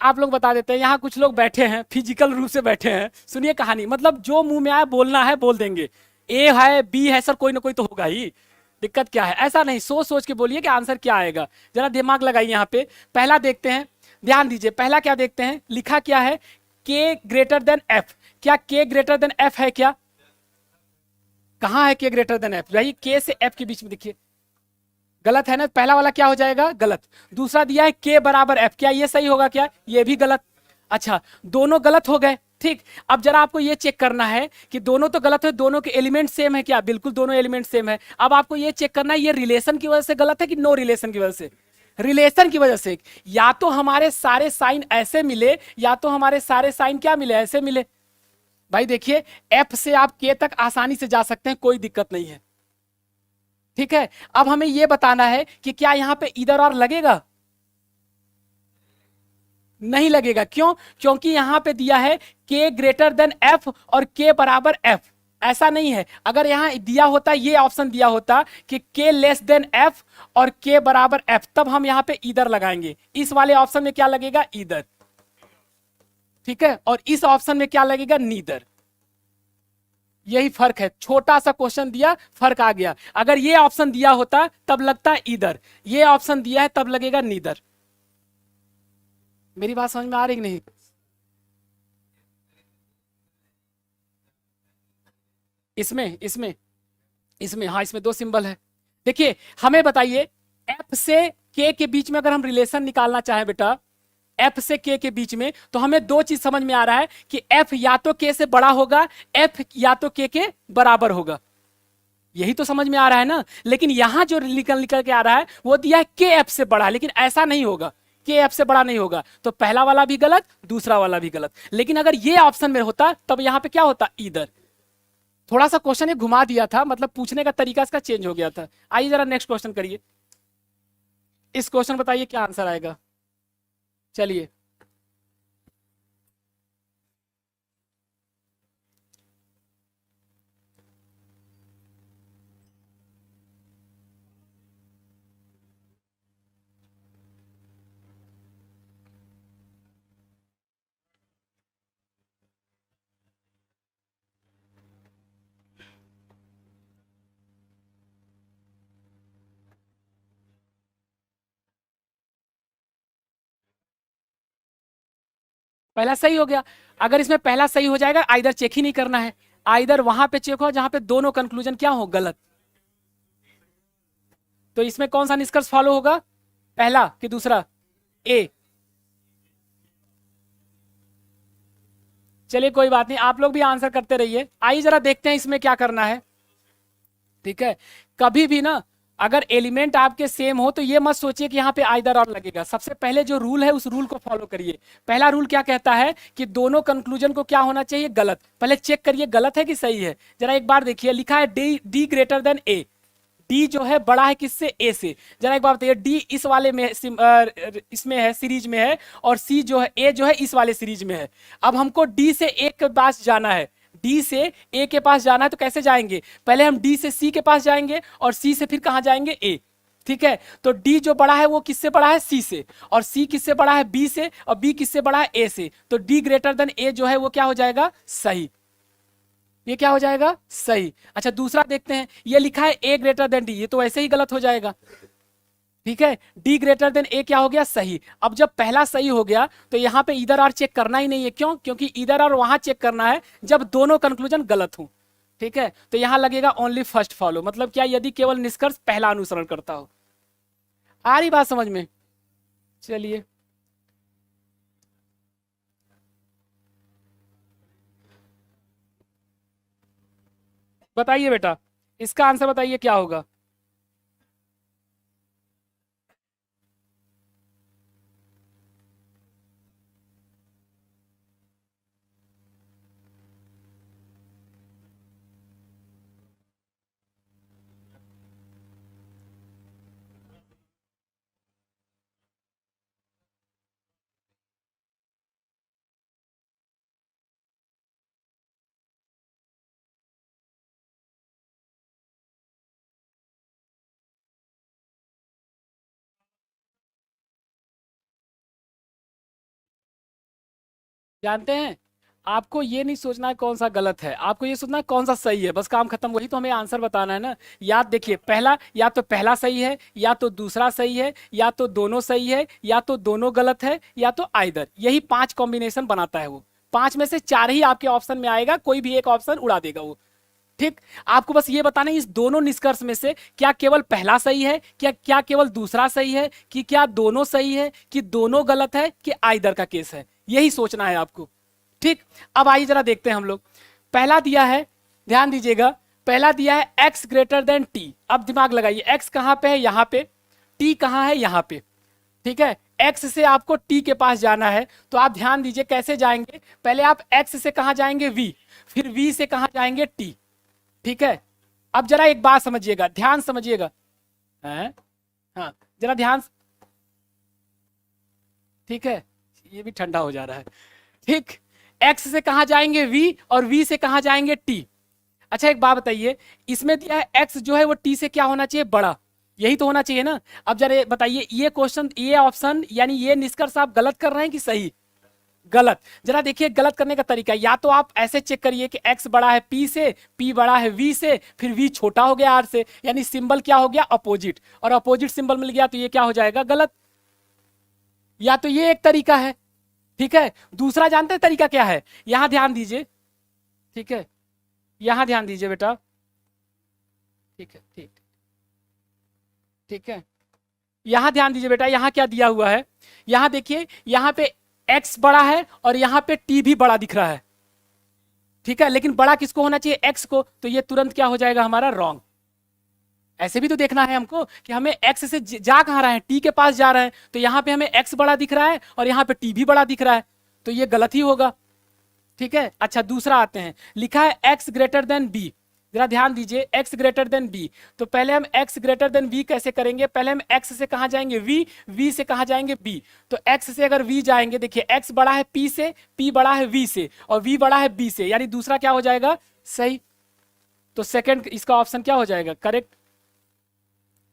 आप लोग बता देते हैं, यहाँ कुछ लोग बैठे हैं, फिजिकल रूप से बैठे हैं। सुनिए कहानी, मतलब जो मुंह में आए बोलना है बोल देंगे। ए है बी है सर, कोई ना कोई तो होगा ही। दिक्कत क्या है, ऐसा नहीं, सोच सोच के बोलिए कि आंसर क्या आएगा। जरा दिमाग लगाइए यहाँ पे। पहला देखते हैं, ध्यान दीजिए, पहला क्या देखते हैं, लिखा क्या है, के ग्रेटर देन एफ। क्या के ग्रेटर देन एफ है क्या, कहां है के ग्रेटर देन एफ, भाई के से एफ के बीच में देखिए, गलत है ना। पहला वाला क्या हो जाएगा, गलत। दूसरा दिया है के बराबर एफ, क्या ये सही होगा क्या, ये भी गलत। अच्छा, दोनों गलत हो गए, ठीक। अब जरा आपको ये चेक करना है कि दोनों तो गलत है, दोनों के एलिमेंट सेम है क्या, बिल्कुल दोनों एलिमेंट सेम है। अब आपको ये चेक करना है ये रिलेशन की वजह से गलत है कि नो रिलेशन की वजह से। रिलेशन की वजह से, या तो हमारे सारे साइन ऐसे मिले या तो हमारे सारे साइन क्या मिले, ऐसे मिले। भाई देखिए, एफ से आप के तक आसानी से जा सकते हैं, कोई दिक्कत नहीं है, ठीक है। अब हमें यह बताना है कि क्या यहां पे इधर और लगेगा, नहीं लगेगा। क्यों, क्योंकि यहां पे दिया है के ग्रेटर देन एफ और के बराबर एफ। ऐसा नहीं है, अगर यहां दिया होता, ये ऑप्शन दिया होता कि के लेस देन एफ और के बराबर एफ, तब हम यहां पे इधर लगाएंगे। इस वाले ऑप्शन में क्या लगेगा, इधर, ठीक है। और इस ऑप्शन में क्या लगेगा, नीदर। यही फर्क है, छोटा सा क्वेश्चन दिया, फर्क आ गया। अगर ये ऑप्शन दिया होता तब लगता है इधर, ये ऑप्शन दिया है तब लगेगा नीदर। मेरी बात समझ में आ रही कि नहीं? इसमें इसमें इसमें हाँ, इसमें दो सिंबल है। देखिए हमें बताइए एफ से के के बीच में अगर हम रिलेशन निकालना चाहें बेटा, एफ से के बीच में, तो हमें दो चीज समझ में आ रहा है कि एफ या तो के से बड़ा होगा, एफ या तो के बराबर होगा, यही तो समझ में आ रहा है ना। लेकिन यहां जो निकल निकल के आ रहा है वो दिया है के एफ से बड़ा, लेकिन ऐसा नहीं होगा, के एफ से बड़ा नहीं होगा, तो पहला वाला भी गलत, दूसरा वाला भी गलत। लेकिन अगर ये ऑप्शन में होता तब यहां पे क्या होता, इधर। थोड़ा सा क्वेश्चन घुमा दिया था, मतलब पूछने का तरीका इसका चेंज हो गया था। आइए जरा नेक्स्ट क्वेश्चन करिए, इस क्वेश्चन बताइए क्या आंसर आएगा। चलिए पहला सही हो गया। अगर इसमें पहला सही हो जाएगा, आइदर चेक ही नहीं करना है, आइदर वहां पे चेक हो जहां पे दोनों कंक्लूजन क्या हो, गलत। तो इसमें कौन सा निष्कर्ष फॉलो होगा, पहला कि दूसरा, ए। चलिए कोई बात नहीं, आप लोग भी आंसर करते रहिए। आइए जरा देखते हैं इसमें क्या करना है। ठीक है, कभी भी ना अगर एलिमेंट आपके सेम हो तो ये मत सोचिए कि यहाँ पे आइदर और लगेगा। सबसे पहले जो रूल है उस रूल को फॉलो करिए। पहला रूल क्या कहता है कि दोनों कंक्लूजन को क्या होना चाहिए, गलत। पहले चेक करिए गलत है कि सही है। जरा एक बार देखिए, लिखा है डी ग्रेटर देन ए, डी जो है बड़ा है किससे, ए से। जरा एक बार बताइए, डी इस वाले में इसमें है, सीरीज में है, और सी जो है, ए जो है इस वाले सीरीज में है। अब हमको डी से ए के पास जाना है, डी से ए के पास जाना है, तो कैसे जाएंगे, पहले हम डी से सी के पास जाएंगे और सी से फिर कहां जाएंगे, ए। ठीक है, तो डी जो बड़ा है वो किससे बड़ा है, सी से, और सी किससे बड़ा है, बी से, और बी किससे बड़ा है, ए से। तो डी ग्रेटर देन ए जो है वो क्या हो जाएगा, सही। ये क्या हो जाएगा, सही। अच्छा दूसरा देखते हैं, ये लिखा है ए ग्रेटर देन डी, ये तो ऐसे ही गलत हो जाएगा। ठीक है, डी ग्रेटर देन ए क्या हो गया, सही। अब जब पहला सही हो गया तो यहां पे इधर और चेक करना ही नहीं है, क्यों, क्योंकि इधर और वहां चेक करना है जब दोनों कंक्लूजन गलत हो। ठीक है, तो यहां लगेगा ओनली फर्स्ट फॉलो, मतलब क्या, यदि केवल निष्कर्ष पहला अनुसरण करता हो। आ रही बात समझ में। चलिए बताइए बेटा, इसका आंसर बताइए क्या होगा। जानते हैं, आपको ये नहीं सोचना है कौन सा गलत है, आपको ये सोचना है कौन सा सही है, बस काम खत्म। वही तो हमें आंसर बताना है ना। याद देखिए, पहला या तो पहला सही है, या तो दूसरा सही है, या तो दोनों सही है, या तो दोनों गलत है, या तो आइदर। यही 5 कॉम्बिनेशन बनाता है वो। 5 में से 4 ही आपके ऑप्शन में आएगा, कोई भी एक ऑप्शन उड़ा देगा वो। ठीक, आपको बस ये बताना है इस दोनों निष्कर्ष में से क्या केवल पहला सही है, क्या क्या केवल दूसरा सही है, कि क्या दोनों सही है, कि दोनों गलत है, कि आइदर का केस है, यही सोचना है आपको। ठीक, अब आइए जरा देखते हैं हम लोग। पहला दिया है, ध्यान दीजिएगा, पहला दिया है x ग्रेटर देन टी। अब दिमाग लगाइए, x कहां पे है, यहां पे, t कहां है, यहां पे। ठीक है, x से आपको t के पास जाना है, तो आप ध्यान दीजिए कैसे जाएंगे। पहले आप x से कहां जाएंगे, v, फिर v से कहां जाएंगे, t। ठीक है, अब जरा एक बात समझिएगा, ध्यान समझिएगा, हैं, हाँ जरा ध्यान। ठीक है, ये भी ठंडा हो जा रहा है। ठीक, x से कहां जाएंगे, v, और v से कहां जाएंगे, t। अच्छा एक बात बताइए, इसमें दिया है x जो है वो t से क्या होना चाहिए, बड़ा, यही तो होना चाहिए ना। अब जरा बताइए, ये क्वेश्चन, ये ऑप्शन यानी ये निष्कर्ष आप गलत कर रहे हैं कि सही, गलत। जरा देखिए गलत करने का तरीका, या तो आप ऐसे चेक करिए कि x बड़ा है p से, p बड़ा है v से, फिर v छोटा हो गया r से, यानी सिंबल क्या हो गया, अपोजिट, और अपोजिट सिंबल मिल गया तो ये क्या हो जाएगा, गलत। या तो ये एक तरीका है। ठीक है, दूसरा जानते हैं तरीका क्या है, यहां ध्यान दीजिए। ठीक है, यहां ध्यान दीजिए बेटा। ठीक है, ठीक, ठीक है, यहां ध्यान दीजिए बेटा, यहां क्या दिया हुआ है, यहां देखिए, यहां पे x बड़ा है और यहां पे t भी बड़ा दिख रहा है। ठीक है, लेकिन बड़ा किसको होना चाहिए, x को, तो ये तुरंत क्या हो जाएगा हमारा, रॉन्ग। ऐसे भी तो देखना है हमको कि हमें x से जा कहां रहे हैं, t के पास जा रहे हैं, तो यहां पे हमें x बड़ा दिख रहा है और यहां पे t भी बड़ा दिख रहा है, तो ये गलत ही होगा। ठीक है, अच्छा दूसरा आते हैं, लिखा है x ग्रेटर देन b। जरा ध्यान दीजिए, x ग्रेटर देन b, तो पहले हम x ग्रेटर देन v कैसे करेंगे, पहले हम x से कहां जाएंगे, v से कहां जाएंगे, b। तो x से अगर v जाएंगे, देखिए x बड़ा है p से, p बड़ा है v से, और v बड़ा है b से, यानी दूसरा क्या हो जाएगा, सही। तो सेकंड इसका ऑप्शन क्या हो जाएगा, करेक्ट।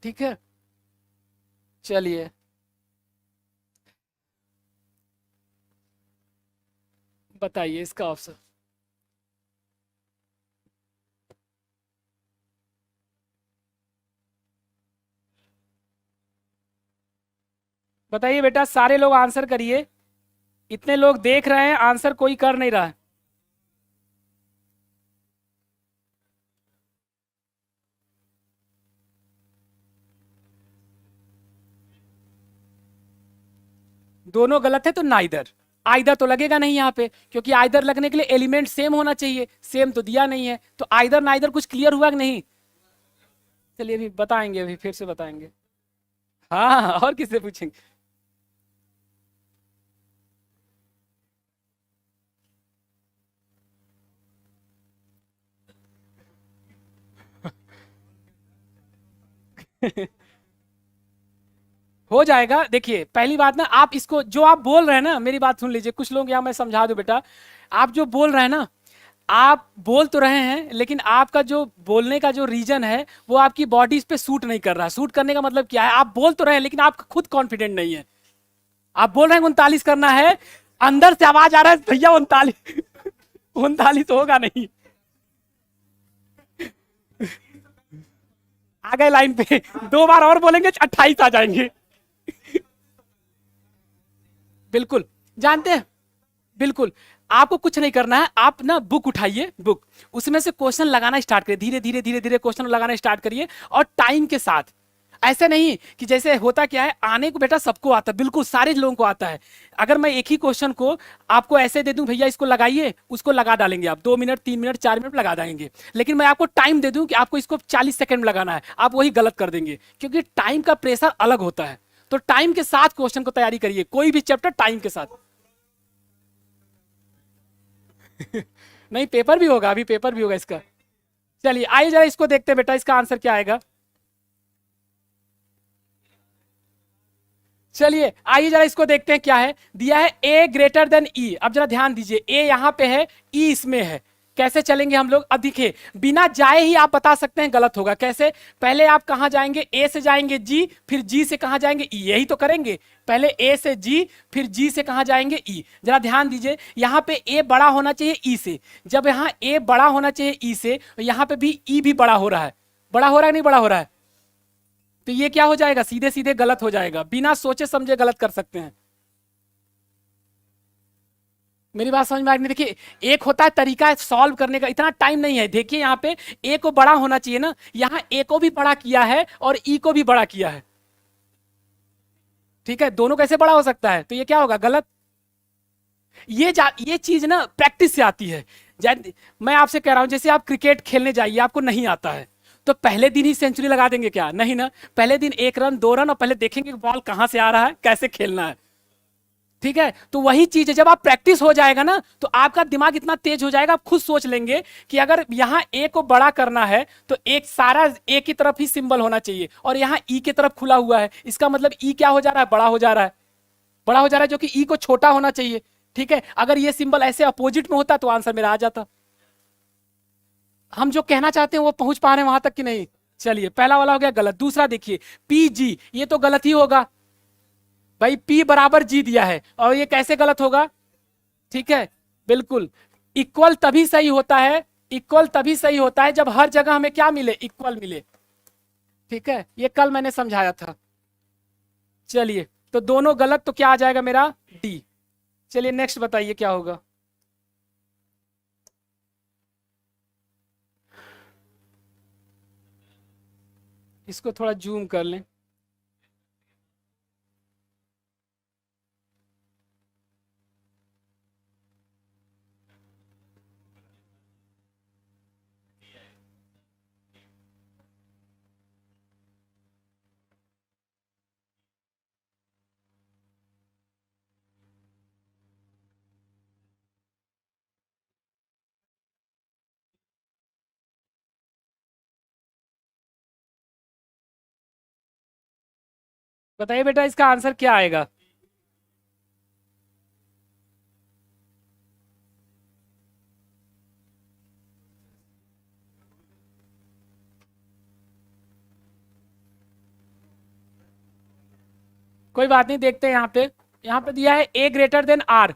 ठीक है, चलिए बताइए इसका ऑप्शन। बताइए बेटा, सारे लोग आंसर करिए, इतने लोग देख रहे हैं, आंसर कोई कर नहीं रहा है। दोनों गलत है तो नाइदर, आइदर तो लगेगा नहीं यहाँ पे, क्योंकि आइदर लगने के लिए एलिमेंट सेम होना चाहिए, सेम तो दिया नहीं है, तो आइदर नाइदर कुछ क्लियर हुआ कि नहीं। चलिए अभी बताएंगे, अभी फिर से बताएंगे। हाँ और किससे पूछेंगे। हो जाएगा, देखिए पहली बात ना, आप इसको जो आप बोल रहे हैं ना, मेरी बात सुन लीजिए, कुछ लोग यहाँ मैं समझा दूं बेटा, आप जो बोल रहे हैं ना, आप बोल तो रहे हैं, लेकिन आपका जो बोलने का जो रीजन है वो आपकी बॉडी इस पे सूट नहीं कर रहा। सूट करने का मतलब क्या है, आप बोल तो रहे हैं लेकिन आप खुद कॉन्फिडेंट नहीं है। आप बोल रहे हैं 39 करना है, अंदर से आवाज आ रहा है भैया 39, 39 होगा नहीं। आ गए लाइन पे, दो बार और बोलेंगे 28 आ जाएंगे। बिल्कुल, जानते हैं, बिल्कुल। आपको कुछ नहीं करना है, आप ना बुक उठाइए, बुक, उसमें से क्वेश्चन लगाना स्टार्ट करिए, धीरे धीरे धीरे धीरे क्वेश्चन लगाना स्टार्ट करिए, और टाइम के साथ। ऐसे नहीं कि जैसे होता क्या है, आने को बेटा सबको आता है, बिल्कुल सारे लोगों को आता है। अगर मैं एक ही क्वेश्चन को आपको ऐसे दे दूं, भैया इसको लगाइए, उसको लगा डालेंगे आप, 2 मिनट 3 मिनट 4 मिनट लगा देंगे। लेकिन मैं आपको टाइम दे दूं कि आपको इसको 40 सेकंड में लगाना है, आप वही गलत कर देंगे, क्योंकि टाइम का प्रेशर अलग होता है। तो टाइम के साथ क्वेश्चन को तैयारी करिए, कोई भी चैप्टर टाइम के साथ। नहीं, पेपर भी होगा, अभी पेपर भी होगा इसका। चलिए आइए जरा इसको देखते हैं बेटा, इसका आंसर क्या आएगा। चलिए आइए जरा इसको देखते हैं क्या है, दिया है ए ग्रेटर देन ई। अब जरा ध्यान दीजिए, ए यहां पे है, ई इसमें है, कैसे चलेंगे हम लोग, अब देखिए, बिना जाए ही आप बता सकते हैं गलत होगा। कैसे, पहले आप कहां जाएंगे, ए से जाएंगे जी, फिर जी से कहां जाएंगे ई, यही तो करेंगे। पहले ए से जी, फिर जी से कहां जाएंगे ई। जरा ध्यान दीजिए, यहां पे ए बड़ा होना चाहिए ई से, जब यहां ए बड़ा होना चाहिए ई से, तो यहां पे भी ई भी बड़ा हो रहा है, बड़ा हो रहा है नहीं बड़ा हो रहा है, तो ये क्या हो जाएगा, सीधे सीधे गलत हो जाएगा, बिना सोचे समझे गलत कर सकते हैं। मेरी बात समझ में आ रही, देखिए एक होता है तरीका सॉल्व करने का, इतना टाइम नहीं है। देखिए यहाँ पे ए को बड़ा होना चाहिए ना, यहाँ ए को भी बड़ा किया है और ई को भी बड़ा किया है। ठीक है, दोनों कैसे बड़ा हो सकता है, तो ये क्या होगा, गलत। ये चीज ना प्रैक्टिस से आती है। मैं आपसे कह रहा हूं, जैसे आप क्रिकेट खेलने जाइए, आपको नहीं आता है, तो पहले दिन ही सेंचुरी लगा देंगे क्या, नहीं ना, पहले दिन 1 रन 2 रन, और पहले देखेंगे बॉल कहां से आ रहा है, कैसे खेलना है। ठीक है, तो वही चीज है, जब आप प्रैक्टिस हो जाएगा ना, तो आपका दिमाग इतना तेज हो जाएगा, आप खुद सोच लेंगे कि अगर यहाँ ए को बड़ा करना है, तो एक सारा ए की तरफ ही सिंबल होना चाहिए, और यहाँ ई की तरफ खुला हुआ है, इसका मतलब ई क्या हो जा रहा है, बड़ा हो जा रहा है, बड़ा हो जा रहा है, जो कि ई को छोटा होना चाहिए। ठीक है, अगर ये सिंबल ऐसे अपोजिट में होता तो आंसर मेरा आ जाता। हम जो कहना चाहते हैं वो पहुंच पा रहे हैं वहां तक कि नहीं। चलिए पहला वाला हो गया गलत, दूसरा देखिए, पी जी, ये तो गलत ही होगा भाई, P बराबर G दिया है, और ये कैसे गलत होगा। ठीक है, बिल्कुल, इक्वल तभी सही होता है, इक्वल तभी सही होता है जब हर जगह हमें क्या मिले, इक्वल मिले। ठीक है, ये कल मैंने समझाया था। चलिए, तो दोनों गलत, तो क्या आ जाएगा मेरा, डी। चलिए नेक्स्ट बताइए क्या होगा। इसको थोड़ा जूम कर लें। बताइए बेटा इसका आंसर क्या आएगा। कोई बात नहीं, देखते हैं यहाँ पे दिया है ए ग्रेटर देन आर।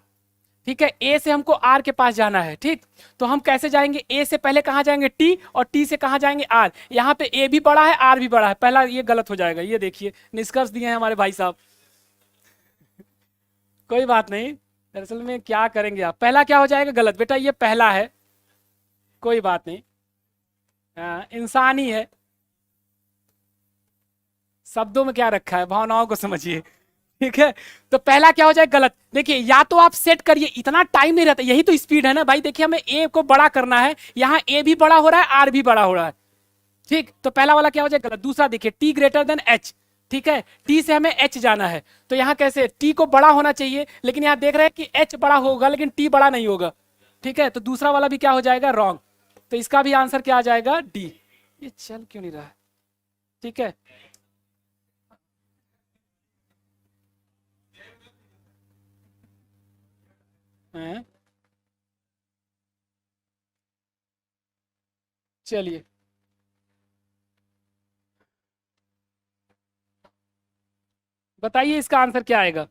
ठीक है, ए से हमको आर के पास जाना है। ठीक, तो हम कैसे जाएंगे, ए से पहले कहाँ जाएंगे टी, और टी से कहाँ जाएंगे आर। यहाँ पे ए भी बड़ा है आर भी बड़ा है, पहला ये गलत हो जाएगा। ये देखिए निष्कर्ष दिए हैं हमारे भाई साहब। कोई बात नहीं, दरअसल में क्या करेंगे आप, पहला क्या हो जाएगा गलत बेटा, ये पहला है। कोई बात नहीं, हाँ, इंसान ही है, शब्दों में क्या रखा है, भावनाओं को समझिए। ठीक है, तो पहला क्या हो जाए गलत। देखिए या तो आप सेट करिए, इतना टाइम नहीं रहता, यही तो स्पीड है ना भाई। देखिए हमें ए को बड़ा करना है, यहाँ ए भी बड़ा हो रहा है आर भी बड़ा हो रहा है। ठीक, तो पहला वाला क्या हो जाए गलत। दूसरा देखिए टी ग्रेटर देन एच। ठीक है, टी से हमें एच जाना है, तो यहाँ कैसे टी को बड़ा होना चाहिए, लेकिन यहाँ देख रहे हैं कि एच बड़ा होगा लेकिन टी बड़ा नहीं होगा। ठीक है, तो दूसरा वाला भी क्या हो जाएगा रॉन्ग। तो इसका भी आंसर क्या आ जाएगा डी। ये चल क्यों नहीं रहा है। ठीक है, हैं? चलिए बताइए इसका आंसर क्या आएगा।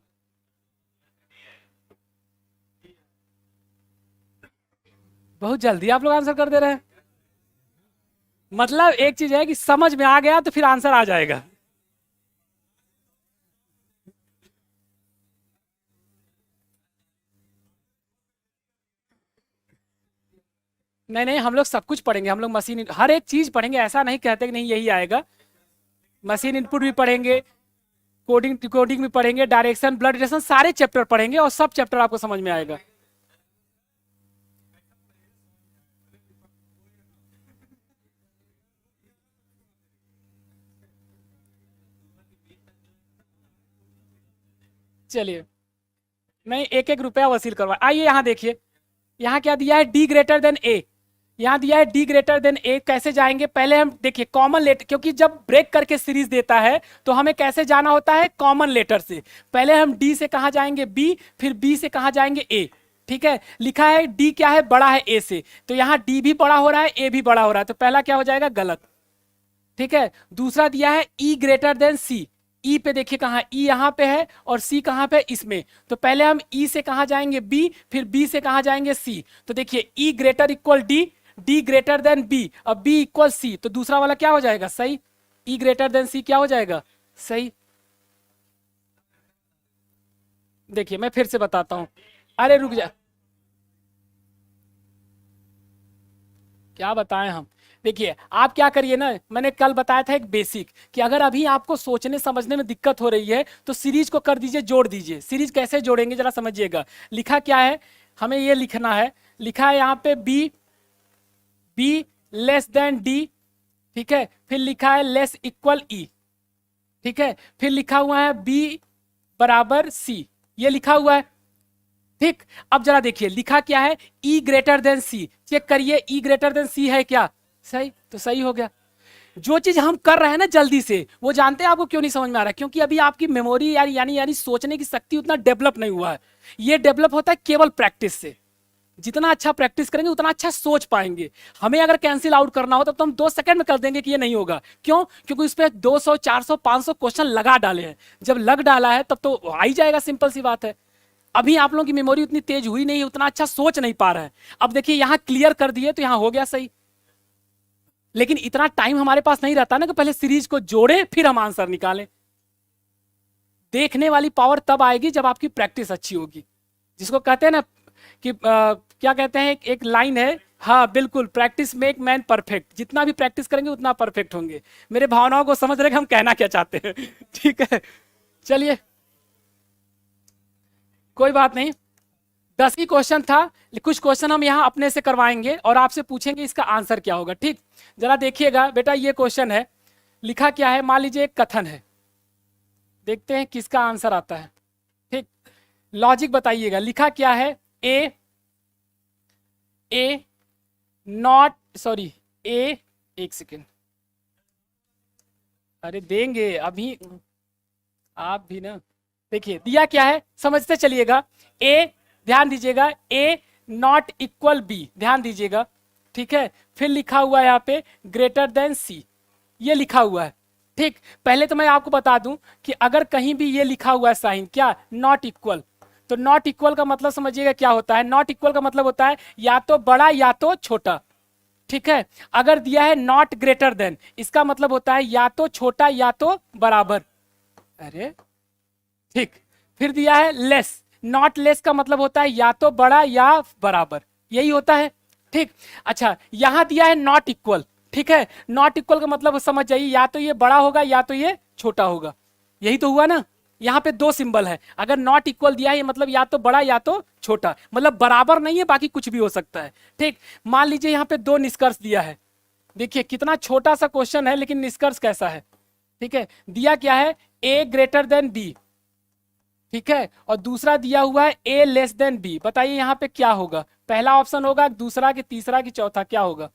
बहुत जल्दी आप लोग आंसर कर दे रहे हैं। मतलब एक चीज है कि समझ में आ गया तो फिर आंसर आ जाएगा। नहीं नहीं, हम लोग सब कुछ पढ़ेंगे, हम लोग मशीन हर एक चीज पढ़ेंगे, ऐसा नहीं कहते कि नहीं यही आएगा। मशीन इनपुट भी पढ़ेंगे, कोडिंग कोडिंग भी पढ़ेंगे, डायरेक्शन ब्लड रिलेशन सारे चैप्टर पढ़ेंगे और सब चैप्टर आपको समझ में आएगा। चलिए, नहीं एक एक रुपया वसूल करवा, आइए यहाँ देखिए, यहाँ क्या दिया है डी ग्रेटर देन ए। यहाँ दिया है डी ग्रेटर देन ए, कैसे जाएंगे पहले हम देखिए कॉमन लेटर, क्योंकि जब ब्रेक करके सीरीज देता है तो हमें कैसे जाना होता है कॉमन लेटर से। पहले हम डी से कहा जाएंगे बी, फिर बी से कहा जाएंगे ए। ठीक है, लिखा है डी क्या है बड़ा है ए से, तो यहाँ डी भी बड़ा हो रहा है ए भी बड़ा हो रहा है, तो पहला क्या हो जाएगा गलत। ठीक है, दूसरा दिया है ई ग्रेटर देन सी। ई पे देखिए कहाँ, ई यहाँ पे है और सी कहाँ पे इसमें, तो पहले हम ई से कहा जाएंगे बी, फिर बी से कहा जाएंगे सी। तो देखिए E greater equal D, D greater than B, अब बी इक्वल सी, तो दूसरा वाला क्या हो जाएगा सही। ई ग्रेटर देन सी क्या हो जाएगा सही। देखिए मैं फिर से बताता हूं, अरे रुक जा, क्या बताएं हम। देखिए आप क्या करिए ना, मैंने कल बताया था एक बेसिक, कि अगर अभी आपको सोचने समझने में दिक्कत हो रही है तो सीरीज को कर दीजिए जोड़ दीजिए। सीरीज कैसे जोड़ेंगे जरा समझिएगा। लिखा क्या है, हमें ये लिखना है, लिखा है यहाँ पे B, B less than D. ठीक है, फिर लिखा है लेस इक्वल ई। ठीक है, फिर लिखा हुआ है बी बराबर सी, ये लिखा हुआ है। ठीक, अब जरा देखिए लिखा क्या है ई ग्रेटर देन सी, चेक करिए ई ग्रेटर देन सी है क्या, सही, तो सही हो गया। जो चीज हम कर रहे हैं ना जल्दी से, वो जानते हैं आपको क्यों नहीं समझ में आ रहा है, क्योंकि अभी आपकी मेमोरी यानी सोचने की शक्ति उतना डेवलप नहीं हुआ है। ये डेवलप होता है केवल प्रैक्टिस से। जितना अच्छा प्रैक्टिस करेंगे उतना अच्छा सोच पाएंगे। हमें अगर कैंसिल आउट करना हो तब तो हम 2 सेकंड में कर देंगे कि ये नहीं होगा, क्यों, क्योंकि उस पर 200 400 500 क्वेश्चन लगा डाले हैं। जब लग डाला है तब तो आ ही जाएगा, सिंपल सी बात है। अभी आप लोगों की मेमोरी उतनी तेज हुई नहीं है, उतना अच्छा सोच नहीं पा रहे हैं। अब देखिए यहां क्लियर कर दिए तो यहां हो गया सही, लेकिन इतना टाइम हमारे पास नहीं रहता ना कि पहले सीरीज को जोड़े फिर हम आंसर निकालें। देखने वाली पावर तब आएगी जब आपकी प्रैक्टिस अच्छी होगी, जिसको कहते हैं ना कि क्या कहते हैं, एक लाइन है, हाँ बिल्कुल, प्रैक्टिस मेक मैन परफेक्ट। जितना भी प्रैक्टिस करेंगे उतना परफेक्ट होंगे। मेरे भावनाओं को समझ रहे कि हम कहना क्या चाहते हैं। ठीक है, चलिए कोई बात नहीं, 10 ही क्वेश्चन था, कुछ क्वेश्चन हम यहाँ अपने से करवाएंगे और आपसे पूछेंगे इसका आंसर क्या होगा। ठीक, जरा देखिएगा बेटा, ये क्वेश्चन है, लिखा क्या है, मान लीजिए एक कथन है, देखते हैं किसका आंसर आता है। ठीक, लॉजिक बताइएगा, लिखा क्या है, ए, ए नॉट, सॉरी ए, एक सेकेंड, अरे देंगे अभी, आप भी ना, देखिए दिया क्या है समझते चलिएगा। ए, ध्यान दीजिएगा, ए नॉट इक्वल बी, ध्यान दीजिएगा, ठीक है। फिर लिखा हुआ है यहाँ पे ग्रेटर देन सी, ये लिखा हुआ है, ठीक। पहले तो मैं आपको बता दूं कि अगर कहीं भी ये लिखा हुआ है साइन क्या, नॉट इक्वल, तो नॉट इक्वल का मतलब समझिएगा क्या होता है। नॉट इक्वल का मतलब होता है या तो बड़ा या तो छोटा, ठीक है। अगर दिया है नॉट ग्रेटर देन, इसका मतलब होता है या तो छोटा या तो बराबर, अरे ठीक। फिर दिया है लेस, नॉट लेस का मतलब होता है या तो बड़ा या बराबर, यही होता है, ठीक। अच्छा यहां दिया है नॉट इक्वल, ठीक है। नॉट इक्वल का मतलब समझ जाइए, या तो ये बड़ा होगा या तो ये छोटा होगा, यही तो हुआ ना। यहाँ पे दो सिंबल है, अगर नॉट इक्वल दिया है ये मतलब या तो बड़ा या तो छोटा, मतलब बराबर नहीं है, बाकी कुछ भी हो सकता है, ठीक। मान लीजिए यहाँ पे दो निष्कर्ष दिया है, देखिए कितना छोटा सा क्वेश्चन है लेकिन निष्कर्ष कैसा है, ठीक है। दिया क्या है, ए ग्रेटर देन बी, ठीक है, और दूसरा दिया हुआ है ए लेस देन बी। बताइए यहाँ पे क्या होगा, पहला ऑप्शन होगा, दूसरा कि तीसरा कि चौथा, क्या होगा।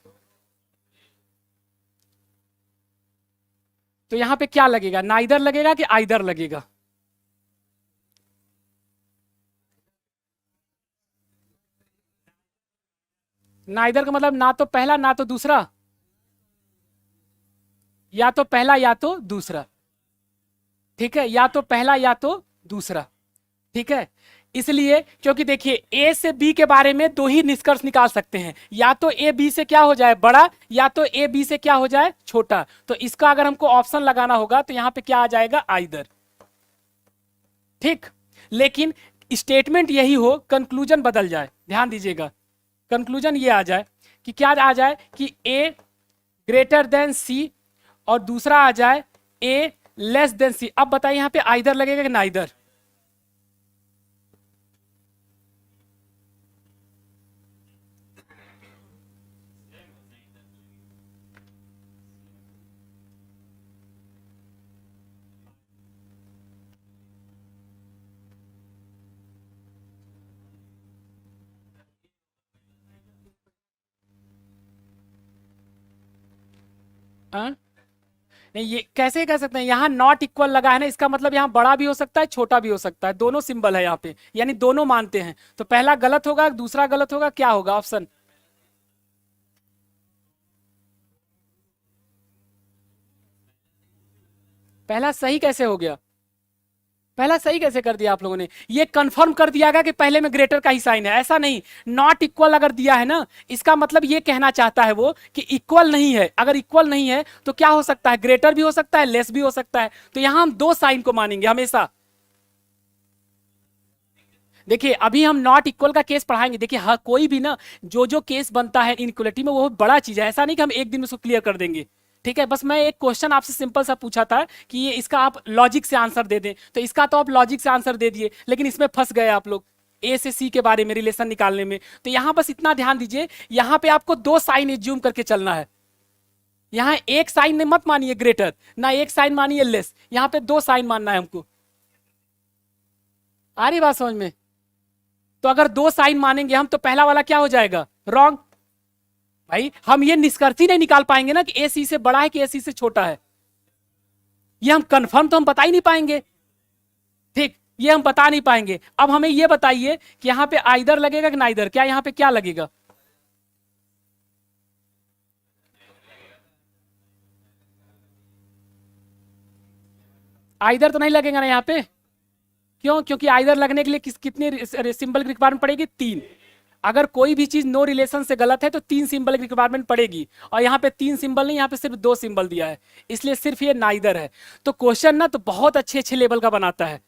तो यहाँ पे क्या लगेगा, नाइदर लगेगा कि आइदर लगेगा। नाइदर का मतलब ना तो पहला ना तो दूसरा, या तो पहला या तो दूसरा, ठीक है, या तो पहला या तो दूसरा, ठीक है। इसलिए क्योंकि देखिए ए से बी के बारे में दो ही निष्कर्ष निकाल सकते हैं, या तो ए बी से क्या हो जाए बड़ा, या तो ए बी से क्या हो जाए छोटा। तो इसका अगर हमको ऑप्शन लगाना होगा तो यहां पे क्या आ जाएगा, आइदर, ठीक। लेकिन स्टेटमेंट यही हो, कंक्लूजन बदल जाए, ध्यान दीजिएगा, कंक्लूजन ये आ जाए कि क्या आ जाए कि ए ग्रेटर देन सी, और दूसरा आ जाए ए लेस देन सी। अब बताइए यहां पे आइदर लगेगा कि नाइदर। हाँ? नहीं ये कैसे कह सकते हैं, यहाँ नॉट इक्वल लगा है ना, इसका मतलब यहाँ बड़ा भी हो सकता है छोटा भी हो सकता है, दोनों सिंबल है यहाँ पे, यानी दोनों मानते हैं। तो पहला गलत होगा दूसरा गलत होगा, क्या होगा ऑप्शन। पहला सही कैसे हो गया, पहला सही कैसे कर दिया आप लोगों ने, ये कंफर्म कर दिया गया कि पहले में ग्रेटर का ही साइन है, ऐसा नहीं। नॉट इक्वल अगर दिया है ना, इसका मतलब ये कहना चाहता है वो कि इक्वल नहीं है। अगर इक्वल नहीं है तो क्या हो सकता है, ग्रेटर भी हो सकता है लेस भी हो सकता है। तो यहां हम दो साइन को मानेंगे हमेशा। देखिए अभी हम नॉट इक्वल का केस पढ़ाएंगे, देखिए हर कोई भी ना जो जो केस बनता है इनइक्वलिटी में वो बड़ा चीज है, ऐसा नहीं कि हम एक दिन में उसको क्लियर कर देंगे, ठीक है। बस मैं एक क्वेश्चन आपसे सिंपल सा पूछा था कि ये इसका आप लॉजिक से आंसर दे दें, तो इसका तो आप लॉजिक से आंसर दे दिए, लेकिन इसमें फंस गए आप लोग ए से सी के बारे में रिलेशन निकालने में। तो यहां बस इतना ध्यान दीजिए, यहां पे आपको दो साइन एज्यूम करके चलना है। यहां एक साइन ने मत मानिए ग्रेटर, ना एक साइन मानिए लेस, यहां पे दो साइन मानना है हमको। आ रही बात समझ में। तो अगर दो साइन मानेंगे हम तो पहला वाला क्या हो जाएगा, रॉन्ग। भाई हम ये निष्कर्ष ही नहीं निकाल पाएंगे ना कि ए सी से बड़ा है कि ए सी से छोटा है, ये हम कंफर्म तो हम बता ही नहीं पाएंगे, ठीक, ये हम बता नहीं पाएंगे। अब हमें ये बताइए कि यहाँ पे आइदर लगेगा कि नाइदर, क्या यहाँ पे क्या लगेगा। आइदर तो नहीं लगेगा ना यहाँ पे, क्यों, क्योंकि आइदर लगने के लिए कितने सिंबल की रिक्वायरमेंट पड़ेगी, तीन। अगर कोई भी चीज नो रिलेशन से गलत है तो तीन सिंबल की रिक्वायरमेंट पड़ेगी, और यहाँ पे तीन सिंबल नहीं, यहाँ पे सिर्फ दो सिंबल दिया है, इसलिए सिर्फ ये नाइदर है। तो क्वेश्चन ना तो बहुत अच्छे अच्छे लेवल का बनाता है,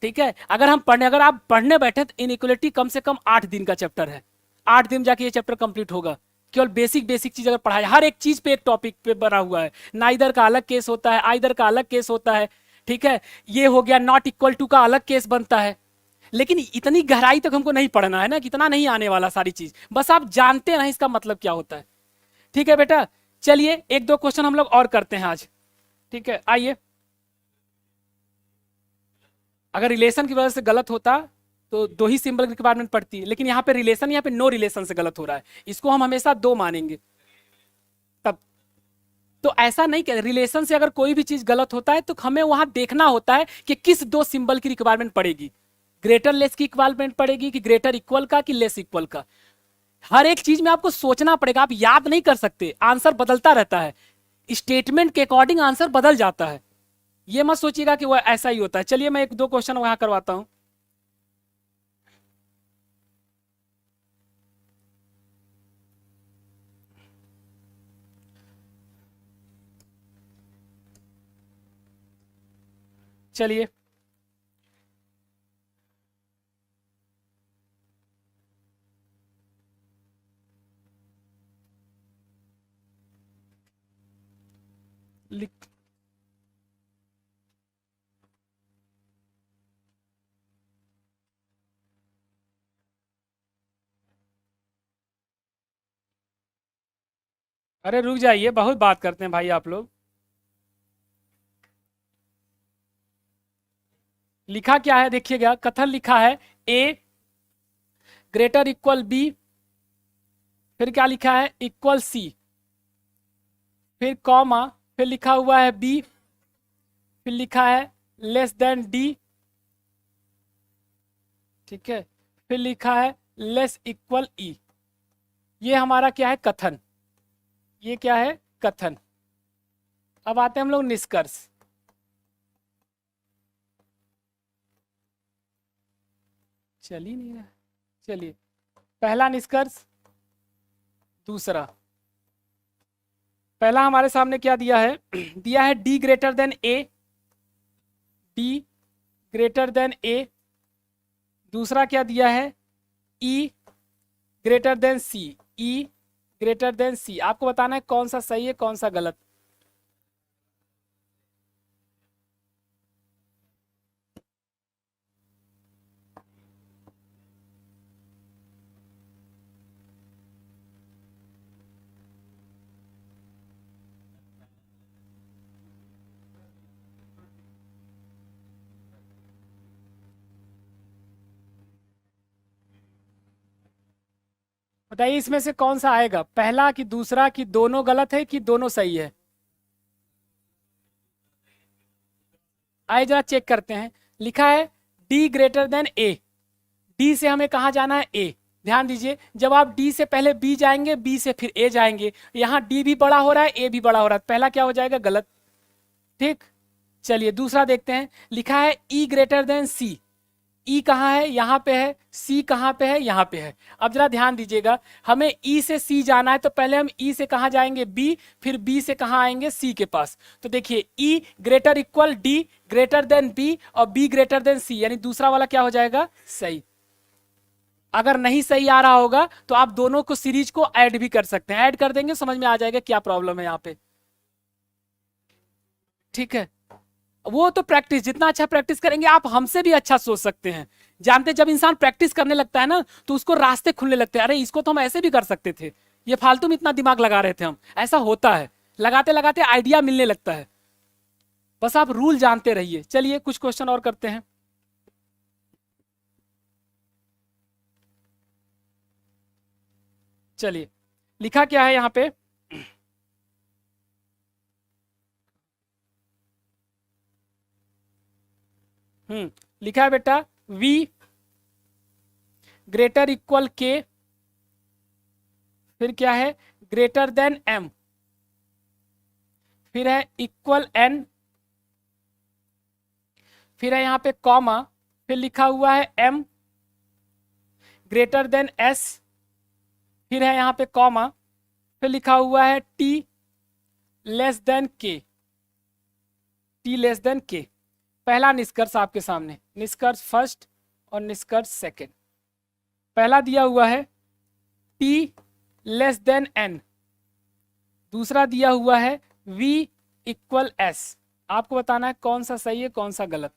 ठीक है। अगर आप पढ़ने बैठे तो इनइक्वलिटी कम से कम 8 दिन का चैप्टर है, 8 दिन जाके ये चैप्टर कंप्लीट होगा। केवल बेसिक बेसिक चीज अगर पढ़ाया, हर एक चीज पे एक टॉपिक पे बना हुआ है। नाइदर का अलग केस होता है, आइदर का अलग केस होता है, ठीक है। ये हो गया नॉट इक्वल टू का अलग केस बनता है। लेकिन इतनी गहराई तक हमको नहीं पढ़ना है ना, कितना नहीं आने वाला सारी चीज, बस आप जानते हैं इसका मतलब क्या होता है, ठीक है बेटा। चलिए एक दो क्वेश्चन हम लोग और करते हैं आज, ठीक है, आइए। अगर रिलेशन की वजह से गलत होता तो दो ही सिंबल की रिक्वायरमेंट पड़ती है, लेकिन यहाँ पे रिलेशन, यहाँ पे नो रिलेशन से गलत हो रहा है, इसको हम हमेशा दो मानेंगे। तब तो ऐसा नहीं कि रिलेशन से अगर कोई भी चीज गलत होता है तो हमें वहां देखना होता है कि किस दो सिंबल की रिक्वायरमेंट पड़ेगी, ग्रेटर लेस की रिक्वायरमेंट पड़ेगी कि ग्रेटर इक्वल का कि लेस इक्वल का। हर एक चीज में आपको सोचना पड़ेगा, आप याद नहीं कर सकते, आंसर बदलता रहता है, स्टेटमेंट के अकॉर्डिंग आंसर बदल जाता है। ये मत सोचिएगा कि वह ऐसा ही होता है। चलिए मैं एक दो क्वेश्चन वहां करवाता हूं। चलिए लिख अरे रुक जाइए, बहुत बात करते हैं भाई आप लोग। लिखा क्या है देखिएगा, कथन लिखा है ए ग्रेटर इक्वल बी, फिर क्या लिखा है इक्वल सी, फिर कॉमा, फिर लिखा हुआ है बी, फिर लिखा है लेस देन डी, ठीक है, फिर लिखा है लेस इक्वल ई। ये हमारा क्या है कथन, ये क्या है कथन। अब आते हैं हम लोग निष्कर्ष। चल ही नहीं रहा। चलिए पहला निष्कर्ष, दूसरा। पहला हमारे सामने क्या दिया है दिया है डी ग्रेटर देन ए, डी ग्रेटर देन ए। दूसरा क्या दिया है ई ग्रेटर देन सी, ई ग्रेटर देन सी। आपको बताना है कौन सा सही है कौन सा गलत। बताइए इसमें से कौन सा आएगा, पहला कि दूसरा कि दोनों गलत है कि दोनों सही है। आइए जरा चेक करते हैं। लिखा है डी ग्रेटर देन ए, डी से हमें कहाँ जाना है ए। ध्यान दीजिए जब आप डी से पहले बी जाएंगे, बी से फिर ए जाएंगे, यहाँ डी भी बड़ा हो रहा है ए भी बड़ा हो रहा है, पहला क्या हो जाएगा गलत। ठीक, चलिए दूसरा देखते हैं। लिखा है ई ग्रेटर देन सी, ई कहाँ है यहाँ पे है, सी कहाँ पे है यहाँ पे है। अब जरा ध्यान दीजिएगा, हमें ई से सी जाना है तो पहले हम ई से कहाँ जाएंगे बी, फिर बी से कहाँ आएंगे सी के पास। तो देखिए E greater equal D greater than B और बी ग्रेटर देन सी, यानी दूसरा वाला क्या हो जाएगा सही। अगर नहीं सही आ रहा होगा तो आप दोनों को सीरीज को ऐड भी कर सकते हैं, ऐड कर देंगे समझ में आ जाएगा क्या प्रॉब्लम है यहाँ पे। ठीक है, वो तो प्रैक्टिस, जितना अच्छा प्रैक्टिस करेंगे आप हमसे भी अच्छा सोच सकते हैं। जानते जब इंसान प्रैक्टिस करने लगता है ना तो उसको रास्ते खुलने लगते हैं, अरे इसको तो हम ऐसे भी कर सकते थे, ये फालतू में इतना दिमाग लगा रहे थे हम, ऐसा होता है, लगाते लगाते आइडिया मिलने लगता है। बस आप रूल जानते रहिए। चलिए कुछ क्वेश्चन और करते हैं। चलिए लिखा क्या है यहाँ पे, लिखा है बेटा v ग्रेटर इक्वल के, फिर क्या है ग्रेटर देन m, फिर है इक्वल n, फिर है यहाँ पे कॉमा, फिर लिखा हुआ है m ग्रेटर देन s, फिर है यहाँ पे कॉमा, फिर लिखा हुआ है t less than k, t less than k। पहला निष्कर्ष आपके सामने, निष्कर्ष फर्स्ट और निष्कर्ष सेकंड। पहला दिया हुआ है t लेस देन n, दूसरा दिया हुआ है v इक्वल s। आपको बताना है कौन सा सही है कौन सा गलत।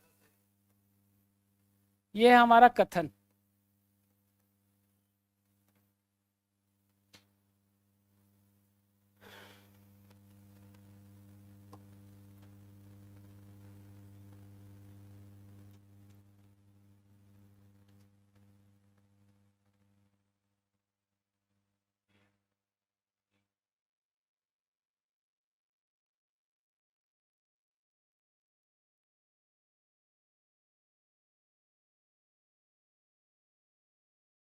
ये है हमारा कथन।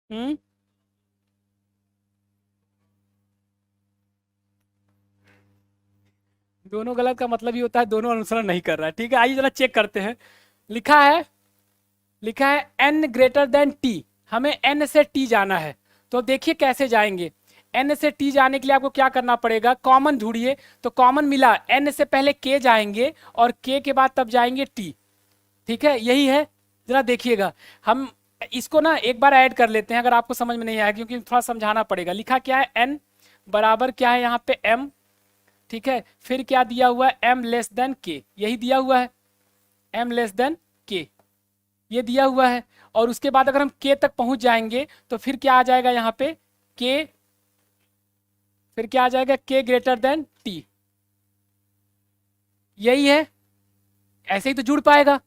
हम्म दोनों गलत का मतलब ही होता है दोनों अनुसरण नहीं कर रहा है। ठीक है, आइए जरा चेक करते हैं। लिखा है लिखा है n ग्रेटर देन t, हमें n से t जाना है। तो देखिए कैसे जाएंगे। n से t जाने के लिए आपको क्या करना पड़ेगा, कॉमन ढूंढिए। तो कॉमन मिला, n से पहले k जाएंगे और k के बाद तब जाएंगे t। ठीक है, यही है। जरा देखिएगा, हम इसको ना एक बार ऐड कर लेते हैं अगर आपको समझ में नहीं आया, क्योंकि थोड़ा समझाना पड़ेगा। लिखा क्या है, n बराबर क्या है यहाँ पे m। ठीक है, फिर क्या दिया हुआ है, m लेस देन k, यही दिया हुआ है, m लेस देन k, ये दिया हुआ है। और उसके बाद अगर हम k तक पहुंच जाएंगे तो फिर क्या आ जाएगा यहाँ पे, k, फिर क्या आ जाएगा, k ग्रेटर देन t, यही है। ऐसे ही तो जुड़ पाएगा।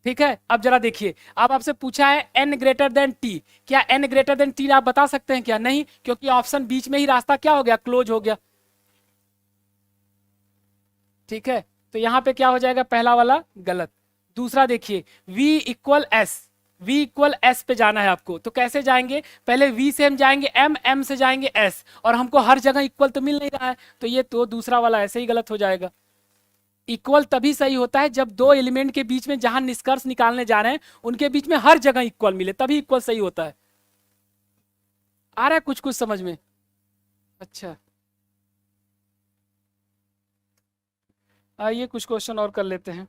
ठीक है, अब जरा देखिए, अब आपसे पूछा है n ग्रेटर देन t, क्या n ग्रेटर देन t आप बता सकते हैं क्या, नहीं, क्योंकि ऑप्शन बीच में ही रास्ता क्या हो गया, क्लोज हो गया। ठीक है, तो यहां पे क्या हो जाएगा, पहला वाला गलत। दूसरा देखिए, v equal S, v equal S पे जाना है आपको, तो कैसे जाएंगे, पहले v से हम जाएंगे m, m से जाएंगे s, और हमको हर जगह इक्वल तो मिल नहीं रहा है, तो ये तो दूसरा वाला ऐसे ही गलत हो जाएगा। इक्वल तभी सही होता है जब दो एलिमेंट के बीच में जहां निष्कर्ष निकालने जा रहे हैं उनके बीच में हर जगह इक्वल मिले, तभी इक्वल सही होता है। आ रहा है कुछ कुछ समझ में? अच्छा, आइए कुछ क्वेश्चन और कर लेते हैं।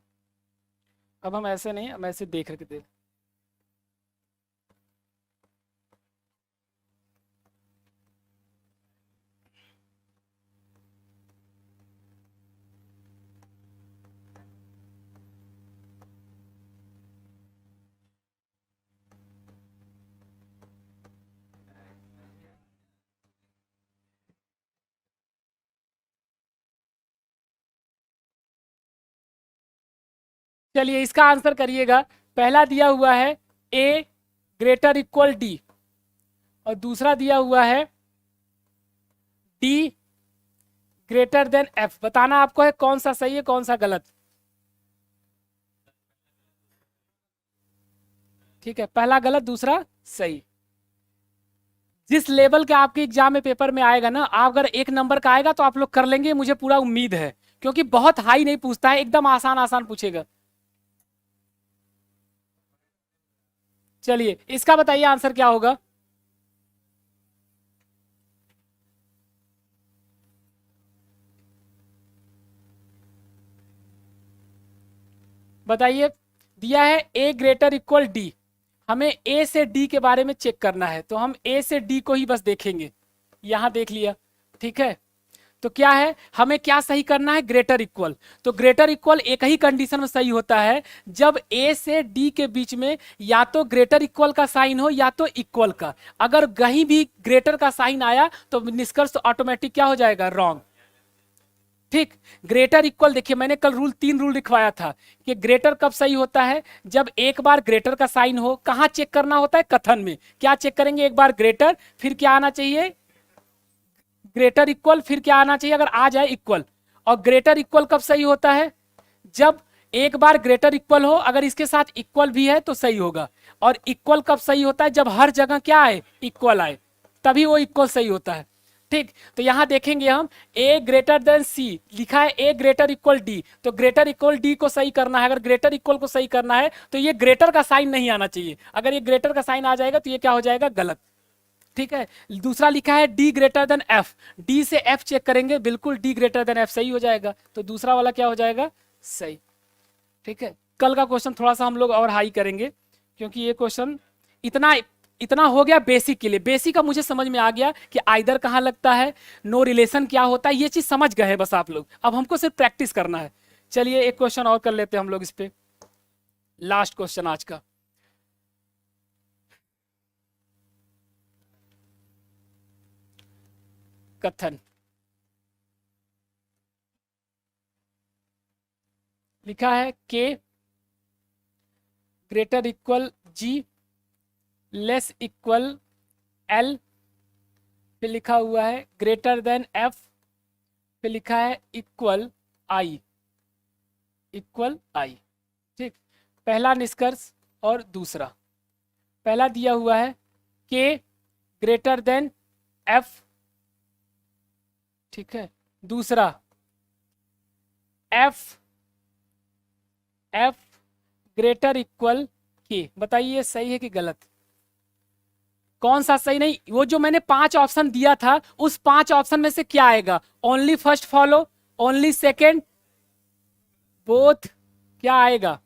अब हम ऐसे नहीं, हम ऐसे देख रहे थे। चलिए इसका आंसर करिएगा। पहला दिया हुआ है a ग्रेटर इक्वल d, और दूसरा दिया हुआ है d ग्रेटर देन f। बताना आपको है कौन सा सही है कौन सा गलत। ठीक है, पहला गलत दूसरा सही। जिस लेवल के आपके एग्जाम में पेपर में आएगा ना, आप अगर एक नंबर का आएगा तो आप लोग कर लेंगे, मुझे पूरा उम्मीद है, क्योंकि बहुत हाई नहीं पूछता है, एकदम आसान आसान पूछेगा। चलिए इसका बताइए आंसर क्या होगा। बताइए, दिया है a ग्रेटर इक्वल d, हमें a से d के बारे में चेक करना है, तो हम a से d को ही बस देखेंगे। यहां देख लिया, ठीक है। तो क्या है, हमें क्या सही करना है, ग्रेटर इक्वल। तो ग्रेटर इक्वल एक ही कंडीशन में सही होता है, जब a से d के बीच में या तो ग्रेटर इक्वल का साइन हो या तो इक्वल का। अगर कहीं भी ग्रेटर का साइन आया तो निष्कर्ष ऑटोमेटिक क्या हो जाएगा, रॉन्ग। ठीक, ग्रेटर इक्वल देखिए, मैंने कल तीन रूल लिखवाया था कि ग्रेटर कब सही होता है, जब एक बार ग्रेटर का साइन हो। कहां चेक करना होता है, कथन में। क्या चेक करेंगे, एक बार ग्रेटर, फिर क्या आना चाहिए, ग्रेटर इक्वल, फिर क्या आना चाहिए अगर आ जाए इक्वल। और ग्रेटर इक्वल कब सही होता है, जब एक बार ग्रेटर इक्वल हो, अगर इसके साथ इक्वल भी है तो सही होगा। और इक्वल कब सही होता है, जब हर जगह क्या आए, इक्वल आए, तभी वो इक्वल सही होता है। ठीक, तो यहां देखेंगे हम a ग्रेटर देन c, लिखा है a ग्रेटर इक्वल d, तो ग्रेटर इक्वल d को सही करना है। अगर ग्रेटर इक्वल को सही करना है तो ये ग्रेटर का साइन नहीं आना चाहिए, अगर ये ग्रेटर का साइन आ जाएगा तो ये क्या हो जाएगा, गलत। ठीक है, दूसरा लिखा है d greater than f, d से f चेक करेंगे, बिल्कुल d ग्रेटर देन f सही हो जाएगा, तो दूसरा वाला क्या हो जाएगा, सही। ठीक है, कल का क्वेश्चन थोड़ा सा हम लोग और हाई करेंगे, क्योंकि ये क्वेश्चन इतना इतना हो गया बेसिक के लिए। बेसिक का मुझे समझ में आ गया कि आइदर कहाँ लगता है, नो रिलेशन क्या होता है, ये चीज समझ गए हैं बस आप लोग। अब हमको सिर्फ प्रैक्टिस करना है। चलिए एक क्वेश्चन और कर लेते हैं हम लोग इस पे, लास्ट क्वेश्चन आज का। कथन लिखा है k greater equal g less equal l, फिर लिखा हुआ है ग्रेटर देन f, फिर लिखा है इक्वल i, इक्वल i। ठीक, पहला निष्कर्ष और दूसरा। पहला दिया हुआ है k ग्रेटर देन एफ, ठीक है। दूसरा एफ एफ ग्रेटर इक्वल के। बताइए सही है कि गलत? कौन सा सही? नहीं, वो जो मैंने 5 ऑप्शन दिया था उस 5 ऑप्शन में से क्या आएगा? Only first follow, only second, both, क्या आएगा?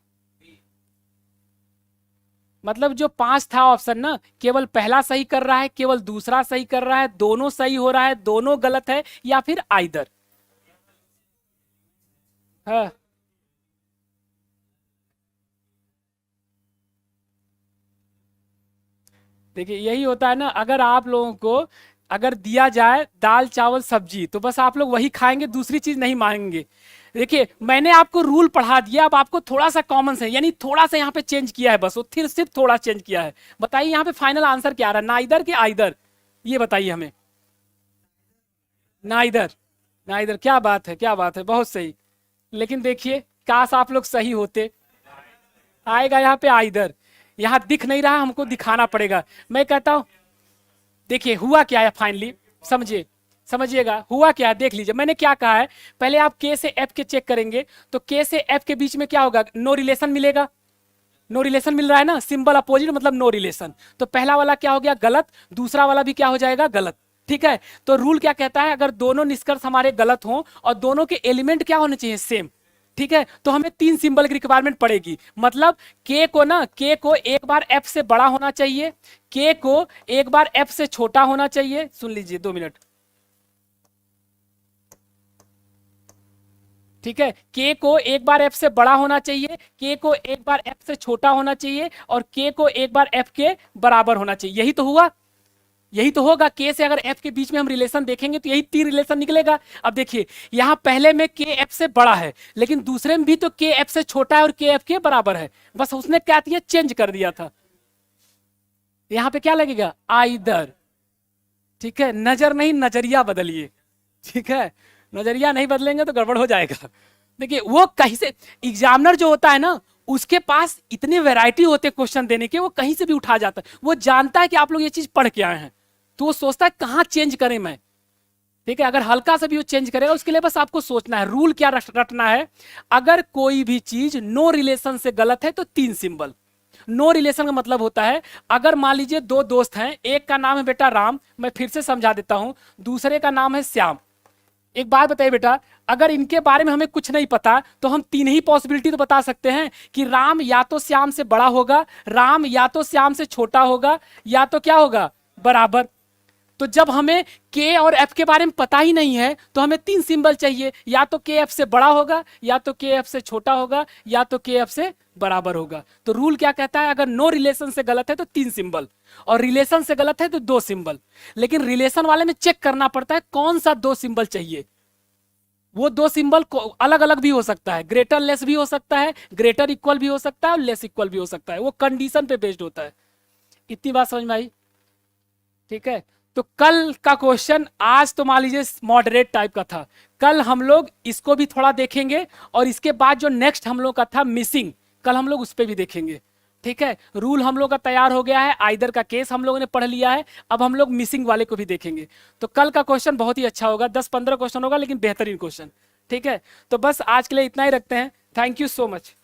मतलब जो 5 था ऑप्शन ना, केवल पहला सही कर रहा है, केवल दूसरा सही कर रहा है, दोनों सही हो रहा है, दोनों गलत है, या फिर आइदर। हाँ, देखिए यही होता है ना, अगर आप लोगों को अगर दिया जाए दाल चावल सब्जी तो बस आप लोग वही खाएंगे, दूसरी चीज नहीं मांगेंगे। देखिए मैंने आपको रूल पढ़ा दिया, अब आपको थोड़ा सा कॉमन सेंस यानी थोड़ा सा यहाँ पे चेंज किया है, बस वो फिर सिर्फ थोड़ा चेंज किया है। बताइए यहाँ पे फाइनल आंसर क्या आ रहा है, नाइदर के आइदर? ये बताइए हमें। नाइदर, नाइदर, क्या बात है, क्या बात है, बहुत सही। लेकिन देखिए काश आप लोग सही होते। आएगा यहाँ पे आइदर, यहाँ दिख नहीं रहा, हमको दिखाना पड़ेगा। मैं कहता हूँ देखिए हुआ क्या है फाइनली, समझिए, समझिएगा हुआ क्या है, देख लीजिए मैंने क्या कहा है। पहले आप के से एफ के चेक करेंगे तो के से एफ के बीच में क्या होगा? नो रिलेशन मिलेगा। नो रिलेशन मिल रहा है ना, सिंबल अपोजिट मतलब नो रिलेशन। तो पहला वाला क्या हो गया? गलत। दूसरा वाला भी क्या हो जाएगा? गलत। ठीक है, तो रूल क्या कहता है? अगर दोनों निष्कर्ष हमारे गलत हों और दोनों के एलिमेंट क्या होने चाहिए? सेम। ठीक है, तो हमें 3 सिंबल की रिक्वायरमेंट पड़ेगी। मतलब के को ना, के को एक बार एफ से बड़ा होना चाहिए, के को एक बार एफ से छोटा होना चाहिए। सुन लीजिए 2 मिनट। ठीक है, के को एक बार एफ से बड़ा होना चाहिए, के को एक बार एफ से छोटा होना चाहिए, और के को एक बार एफ के बराबर होना चाहिए। यही तो हुआ, यही तो होगा। के से अगर एफ के बीच में हम रिलेशन देखेंगे तो यही 3 रिलेशन निकलेगा। अब देखिए यहां पहले में के एफ से बड़ा है, लेकिन दूसरे में भी तो के एफ से छोटा है और के एफ के बराबर है, बस उसने क्या किया? चेंज कर दिया था। यहां पे क्या लगेगा? आइदर। ठीक है, नजर नहीं नजरिया बदलिए। ठीक है, नजरिया नहीं बदलेंगे तो गड़बड़ हो जाएगा। देखिए वो कहीं से, एग्जामिनर जो होता है ना उसके पास इतने वैरायटी होते हैं क्वेश्चन देने के, वो कहीं से भी उठा जाता है। वो जानता है कि आप लोग ये चीज पढ़ के आए हैं, तो वो सोचता है कहाँ चेंज करें मैं। ठीक है, अगर हल्का सा भी वो चेंज करेगा उसके लिए बस आपको सोचना है, रूल क्या रटना है। अगर कोई भी चीज नो रिलेशन से गलत है तो 3 सिंबल। नो रिलेशन का मतलब होता है, अगर मान लीजिए 2 दोस्त हैं, एक का नाम है बेटा राम, मैं फिर से समझा देता हूं, दूसरे का नाम है श्याम। एक बात बताइए बेटा, अगर इनके बारे में हमें कुछ नहीं पता तो हम 3 ही पॉसिबिलिटी तो बता सकते हैं कि राम या तो श्याम से बड़ा होगा, राम या तो श्याम से छोटा होगा, या तो क्या होगा? बराबर। तो जब हमें के और एफ के बारे में पता ही नहीं है तो हमें 3 सिंबल चाहिए, या तो के एफ से बड़ा होगा, या तो के एफ से छोटा होगा, या तो के एफ से बराबर होगा। तो रूल क्या कहता है? अगर नो रिलेशन से गलत है तो 3 सिंबल, और रिलेशन से गलत है तो 2 सिंबल। लेकिन रिलेशन वाले में चेक करना पड़ता है कौन सा 2 सिंबल चाहिए। वो 2 सिंबल अलग अलग भी हो सकता है, ग्रेटर लेस भी हो सकता है, ग्रेटर इक्वल भी हो सकता है, और लेस इक्वल भी हो सकता है, वो कंडीशन पे बेस्ड होता है। इतनी बात समझ में आई? ठीक है, तो कल का क्वेश्चन, आज तो मान लीजिए मॉडरेट टाइप का था, कल हम लोग इसको भी थोड़ा देखेंगे, और इसके बाद जो नेक्स्ट हम लोग का था मिसिंग, कल हम लोग उस पर भी देखेंगे। ठीक है, रूल हम लोग का तैयार हो गया है, आइदर का केस हम लोगों ने पढ़ लिया है, अब हम लोग मिसिंग वाले को भी देखेंगे। तो कल का क्वेश्चन बहुत ही अच्छा होगा, 10-15 क्वेश्चन होगा लेकिन बेहतरीन क्वेश्चन। ठीक है, तो बस आज के लिए इतना ही रखते हैं। Thank you so much.